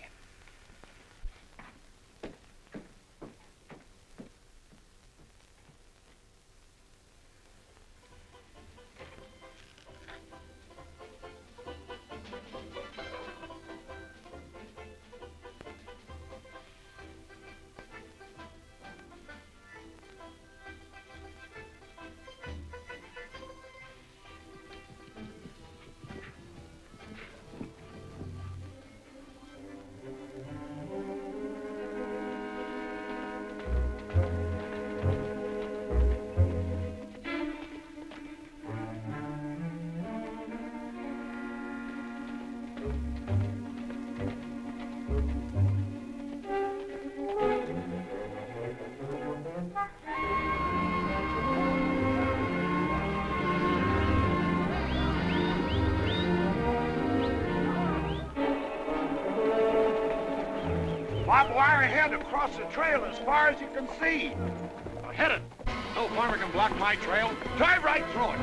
Barbed wire ahead across the trail as far as you can see. Now hit it. No farmer can block my trail. Drive right through it.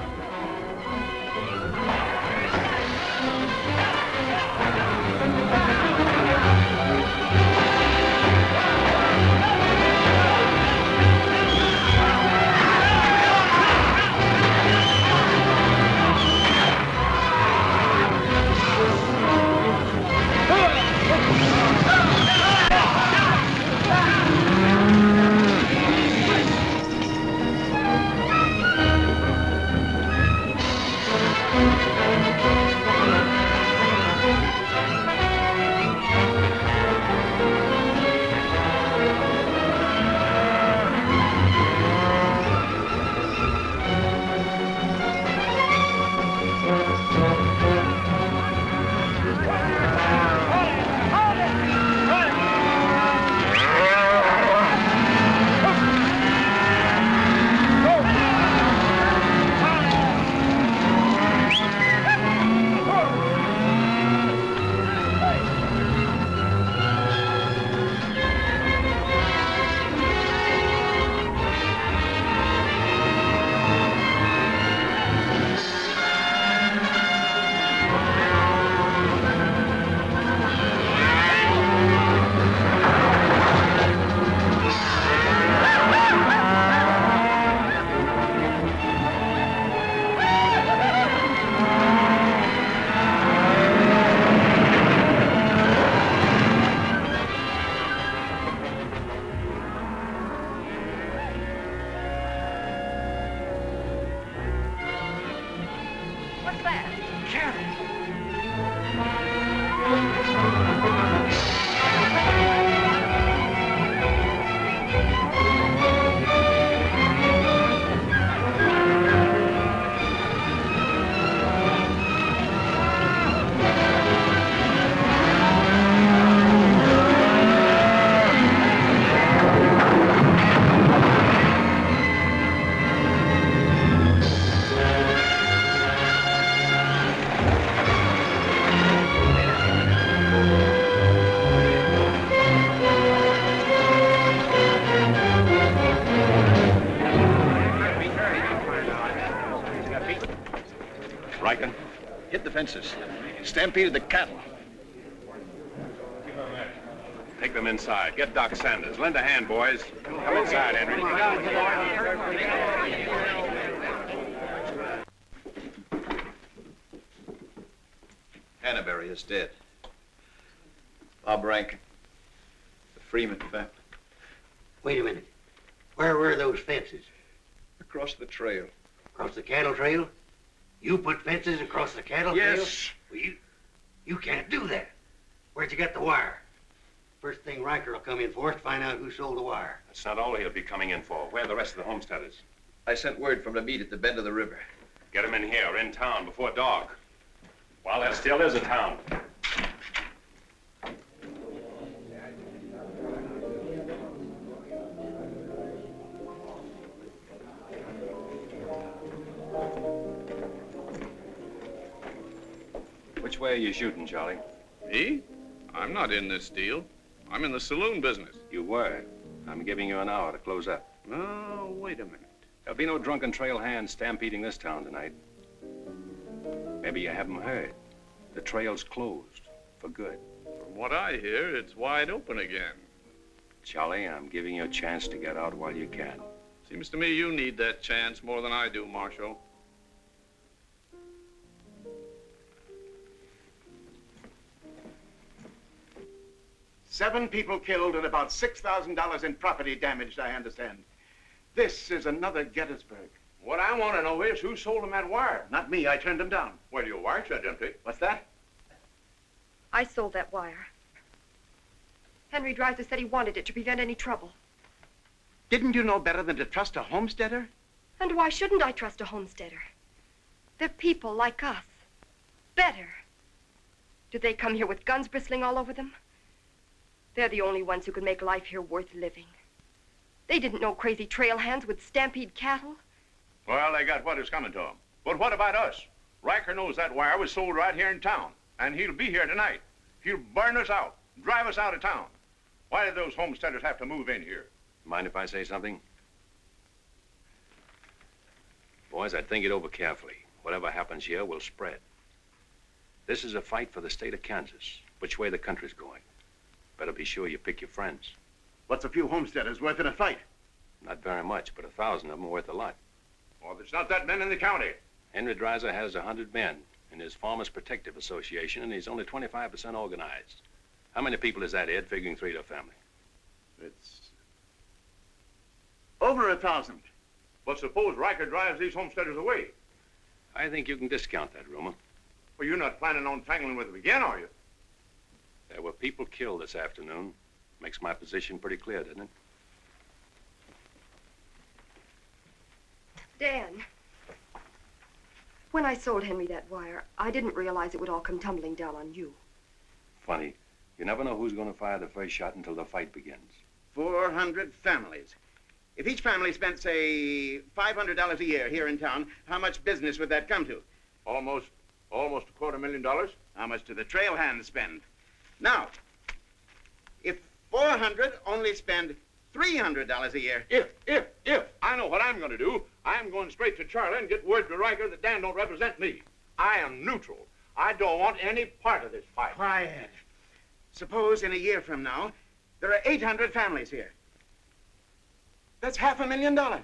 that? Ryker? Hit the fences. Stampeded the cattle. Take them inside. Get Doc Sanders. Lend a hand, boys. Come inside, Henry. Hannaberry is dead. Bob Rankin. The Freeman family. Wait a minute. Where were those fences? Across the trail. Across the cattle trail? You put fences across the cattle trail? Yes. Well, you can't do that. Where'd you get the wire? First thing Ryker will come in for is to find out who sold the wire. That's not all he'll be coming in for. Where are the rest of the homesteaders? I sent word from the meet at the bend of the river. Get them in here, in town, before dark. While there still is a town. Which way are you shooting, Charlie? Me? I'm not in this deal. I'm in the saloon business. You were. I'm giving you an hour to close up. Oh, wait a minute. There'll be no drunken trail hands stampeding this town tonight. Maybe you haven't heard. The trail's closed for good. From what I hear, it's wide open again. Charlie, I'm giving you a chance to get out while you can. Seems to me you need that chance more than I do, Marshal. Seven people killed and about $6,000 in property damaged, I understand. This is another Gettysburg. What I want to know is who sold him that wire? Not me, I turned them down. Well, your wire shed empty. What's that? I sold that wire. Henry Dreiser said he wanted it to prevent any trouble. Didn't you know better than to trust a homesteader? And why shouldn't I trust a homesteader? They're people like us. Better. Do they come here with guns bristling all over them? They're the only ones who can make life here worth living. They didn't know crazy trail hands would stampede cattle. Well, they got what is coming to them. But what about us? Ryker knows that wire was sold right here in town, and he'll be here tonight. He'll burn us out, drive us out of town. Why did those homesteaders have to move in here? Mind if I say something? Boys, I'd think it over carefully. Whatever happens here will spread. This is a fight for the state of Kansas, which way the country's going. Better be sure you pick your friends. What's a few homesteaders worth in a fight? Not very much, but 1,000 of them are worth a lot. Well, there's not that many in the county. Henry Dreiser has 100 men in his Farmers Protective Association, and he's only 25% organized. How many people is that, Ed, figuring 3 to a family? It's over 1,000. But suppose Ryker drives these homesteaders away. I think you can discount that rumor. Well, you're not planning on tangling with them again, are you? There were people killed this afternoon. Makes my position pretty clear, doesn't it? Dan, when I sold Henry that wire, I didn't realize it would all come tumbling down on you. Funny. You never know who's going to fire the first shot until the fight begins. 400 families. If each family spent, say, $500 a year here in town, how much business would that come to? Almost $250,000. How much do the trail hands spend? Now, if 400 only spend $300 a year. If I know what I'm going to do, I'm going straight to Charlie and get word to Ryker that Dan don't represent me. I am neutral. I don't want any part of this fight. Quiet. Suppose in a year from now, there are 800 families here. That's $500,000.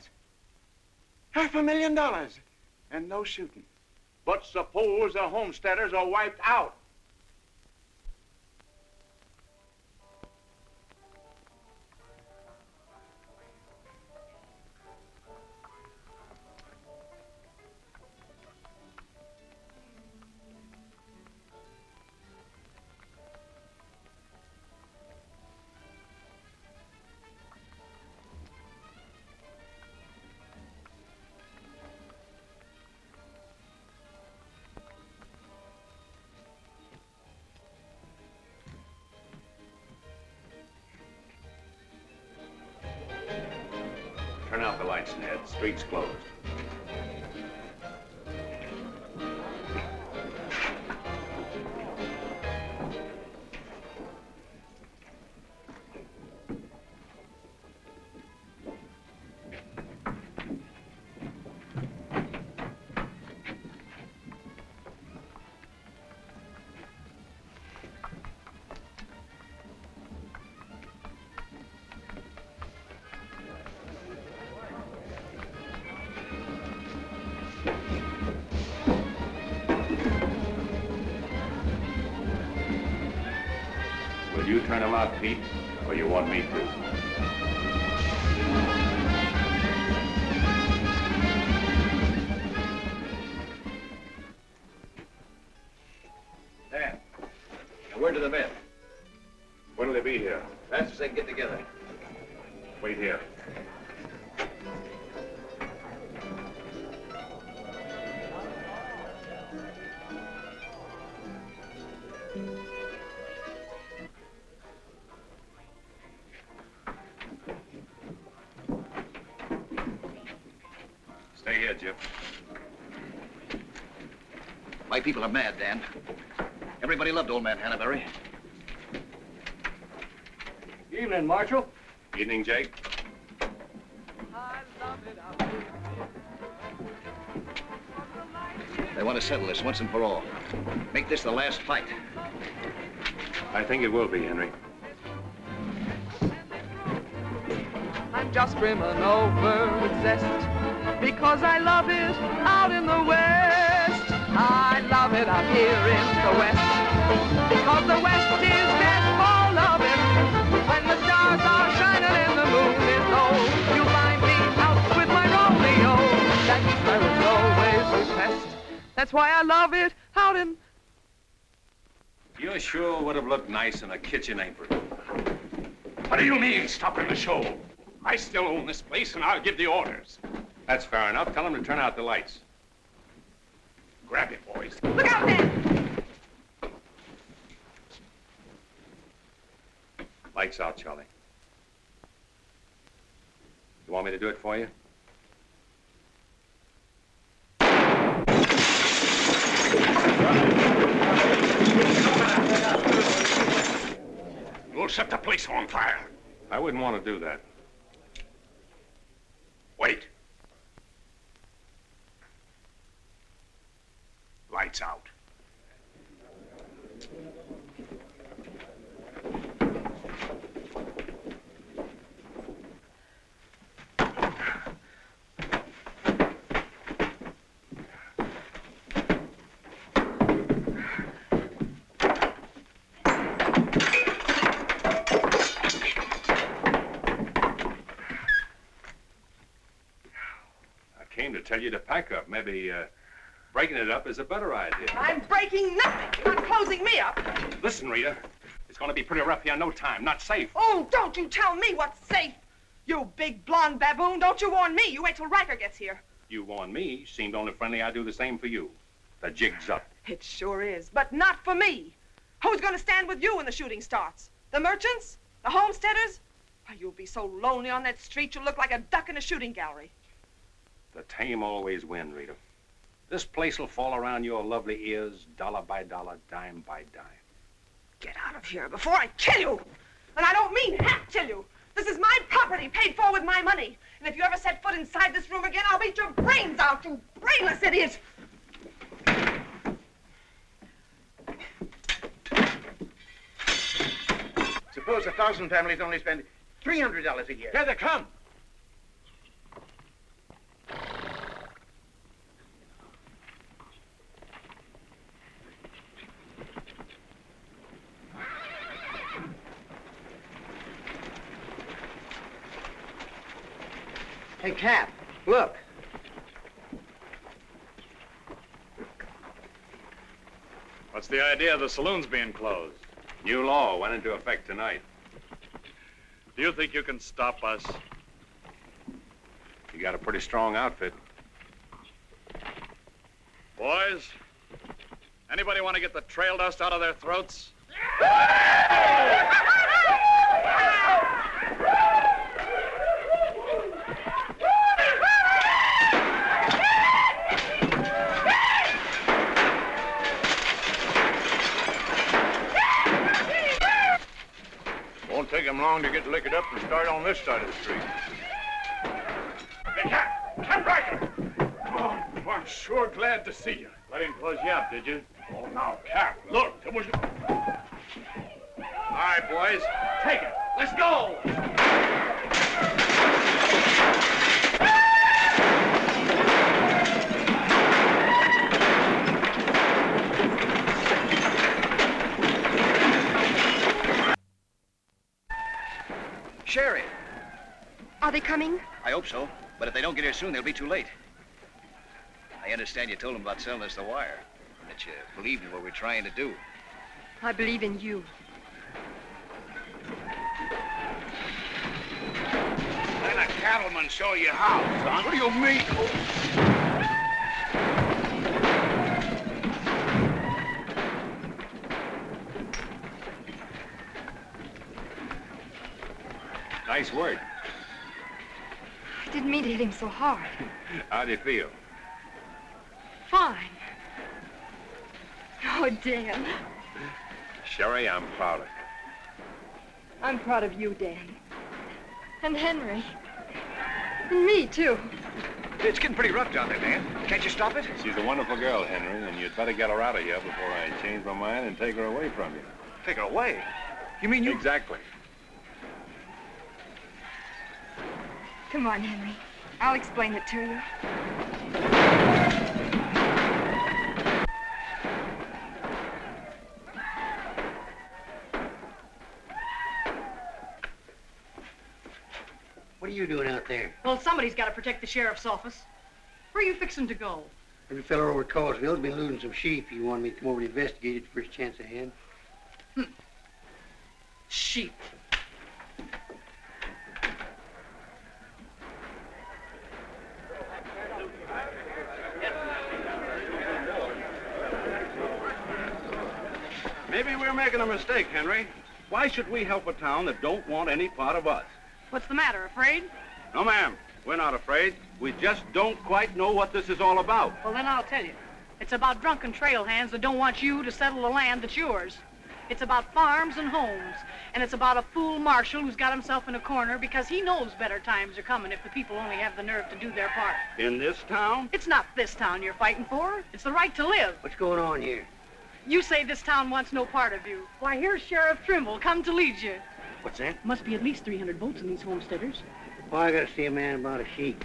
$500,000. And no shooting. But suppose the homesteaders are wiped out. turn out the lights, Ned. Street's closed. Will you turn him out, Pete, or you want me to? Dan, a word to the men. When'll they be here? Fast as they can get together. Wait here. Stay here, Jip. My people are mad, Dan. Everybody loved old man Hannaberry. Evening, Marshal. Evening, Jake. They want to settle this once and for all. Make this the last fight. I think it will be, Henry. I'm just brimming over with zest because I love it out in the West. I love it out here in the West because the West is meant for loving. When the stars are shining and the moon is low, you'll find me out with my Romeo. That sparrow's always repressed. That's why I love it out in... You sure would have looked nice in a kitchen apron. What do you mean, stopping the show? I still own this place, and I'll give the orders. That's fair enough. Tell them to turn out the lights. Grab it, boys. Look out there! Lights out, Charlie. You want me to do it for you? You'll set the place on fire. I wouldn't want to do that. Wait. Lights out. Tell you to pack up. Maybe breaking it up is a better idea. I'm breaking nothing. You're not closing me up. Listen, Rita, it's going to be pretty rough here in no time. Not safe. Oh, don't you tell me what's safe. You big blonde baboon, don't you warn me. You wait till Ryker gets here. You warn me. Seemed only friendly. I do the same for you. The jig's up. It sure is, but not for me. Who's going to stand with you when the shooting starts? The merchants? The homesteaders? Why, you'll be so lonely on that street you'll look like a duck in a shooting gallery. The tame always win, Rita. This place will fall around your lovely ears, dollar by dollar, dime by dime. Get out of here before I kill you. And I don't mean half kill you. This is my property, paid for with my money. And if you ever set foot inside this room again, I'll beat your brains out, you brainless idiot. Suppose 1,000 families only spend $300 a year. Here they come. Hey, Cap, look. What's the idea of the saloons being closed? New law went into effect tonight. Do you think you can stop us? You got a pretty strong outfit. Boys, anybody want to get the trail dust out of their throats? him long to get liquored up and start on this side of the street. Hey, Cap Ryker! Oh, I'm sure glad to see you. Let him close you up, did you? Oh, now, Cap, look, there was... All right, boys. Take it. Let's go! Sherry. Are they coming? I hope so, but if they don't get here soon, they'll be too late. I understand you told them about selling us the wire, that you believed in what we're trying to do. I believe in you. Let a cattleman show you how, son. What do you mean? Nice work. I didn't mean to hit him so hard. How do you feel? Fine. Oh, Dan. Sherry, I'm proud of you. I'm proud of you, Dan. And Henry. And me, too. It's getting pretty rough down there, Dan. Can't you stop it? She's a wonderful girl, Henry, and you'd better get her out of here before I change my mind and take her away from you. Take her away? You mean you... Exactly. Come on, Henry. I'll explain it to you. What are you doing out there? Well, somebody's got to protect the sheriff's office. Where are you fixing to go? Every fellow over at Causeville's been losing some sheep. He wanted me to come over and investigate it the first chance I had. Sheep. Maybe we're making a mistake, Henry. Why should we help a town that don't want any part of us? What's the matter, afraid? No, ma'am. We're not afraid. We just don't quite know what this is all about. Well, then I'll tell you. It's about drunken trail hands that don't want you to settle the land that's yours. It's about farms and homes. And it's about a fool marshal who's got himself in a corner because he knows better times are coming if the people only have the nerve to do their part. In this town? It's not this town you're fighting for. It's the right to live. What's going on here? You say this town wants no part of you. Why, here's Sheriff Trimble come to lead you. What's that? Must be at least 300 votes in these homesteaders. Well, I gotta see a man about a sheep.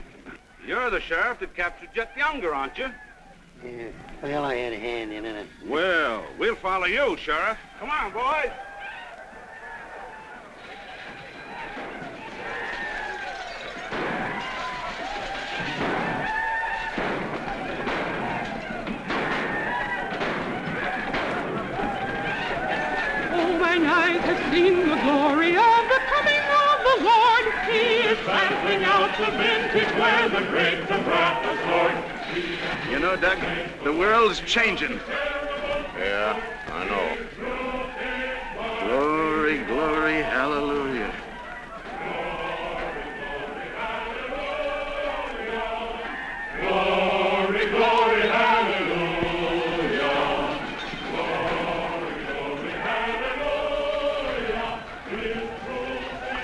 You're the sheriff that captured Jet Younger, aren't you? Yeah. Well, I had a hand in it. Well, we'll follow you, Sheriff. Come on, boys. Oh, my eyes have seen the glory of the coming of the Lord. He is trampling out the vintage where the grapes of wrath are stored. You know, Doug, the world's changing. Yeah, I know. Glory, glory, hallelujah. Glory, glory, hallelujah.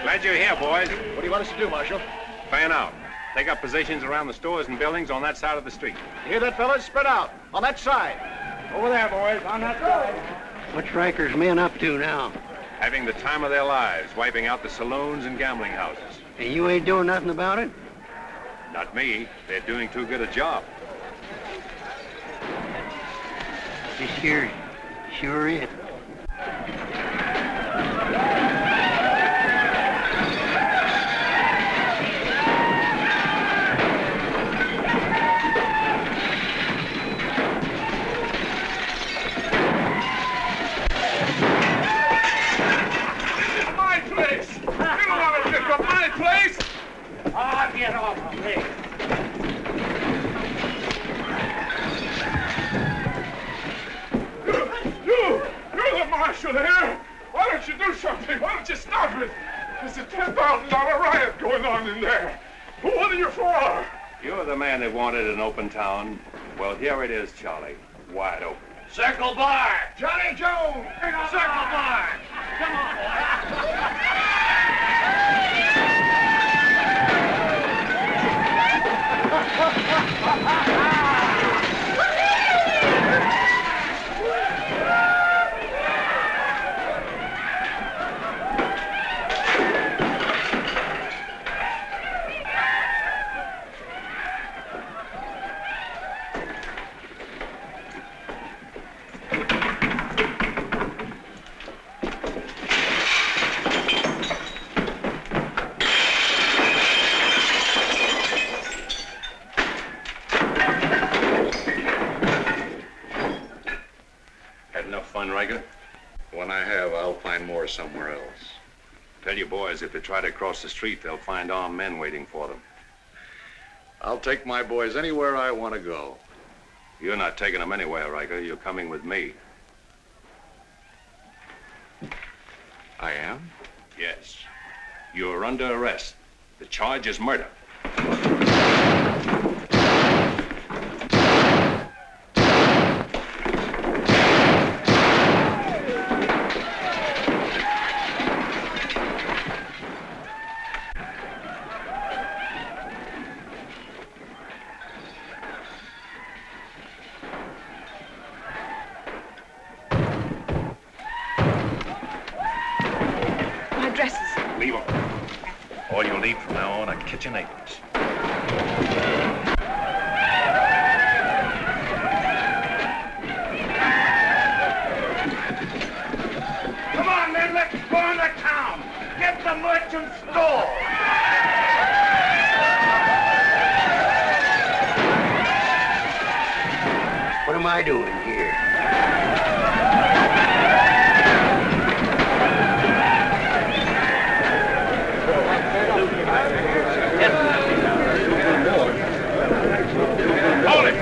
Glad you're here, boys. What do you want us to do, Marshal? Fan out. Take up positions around the stores and buildings on that side of the street. You hear that, fellas? Spread out. On that side. Over there, boys, on that side. What's Ryker's men up to now? Having the time of their lives, wiping out the saloons and gambling houses. And you ain't doing nothing about it? Not me. They're doing too good a job. This here sure is. Get off of me. You're the marshal here. Why don't you do something? Why don't you stop it? There's a $10,000 riot going on in there. What are you for? You're the man that wanted an open town. Well, here it is, Charlie. Wide open. Circle bar. Johnny Jones. Circle bar. Come on, boy. Had enough fun, Ryker? When I have, I'll find more somewhere else. Tell your boys if they try to cross the street, they'll find armed men waiting for them. I'll take my boys anywhere I want to go. You're not taking them anywhere, Ryker. You're coming with me. I am? Yes. You're under arrest. The charge is murder. Leave them. All you'll need from now on are kitchen aprons. Come on, men, let's go into town. Get the merchant store. What am I doing here? Hold it!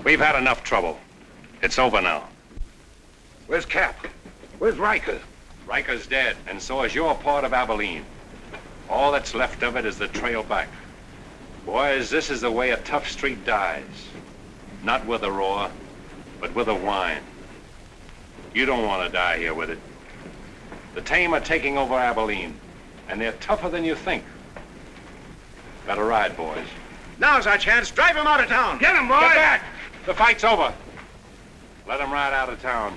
We've had enough trouble. It's over now. Where's Cap? Where's Ryker? Ryker's dead, and so is your part of Abilene. All that's left of it is the trail back. Boys, this is the way a tough street dies. Not with a roar, but with a whine. You don't want to die here with it. The tame are taking over Abilene, and they're tougher than you think. Better ride, boys. Now's our chance. Drive him out of town. Get him, boys. Get back! The fight's over. Let him ride out of town.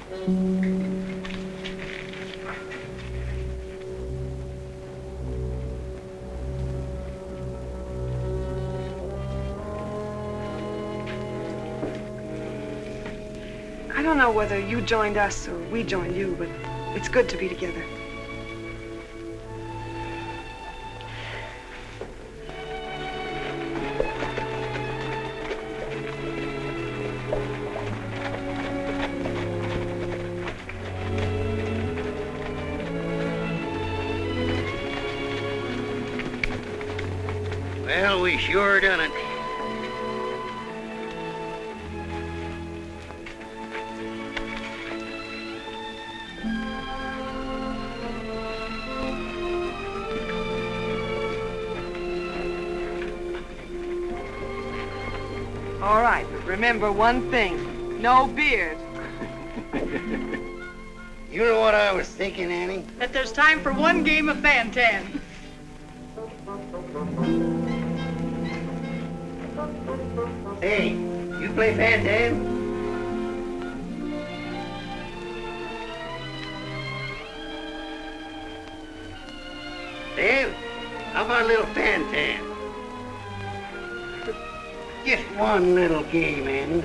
I don't know whether you joined us or we joined you, but it's good to be together. Well, we sure done it. All right, but remember one thing. No beard. You know what I was thinking, Annie? That there's time for one game of Fan-Tan. Hey, you play Fan-Tan? Dave, how about a little Fan-Tan? Just one little game, Annie.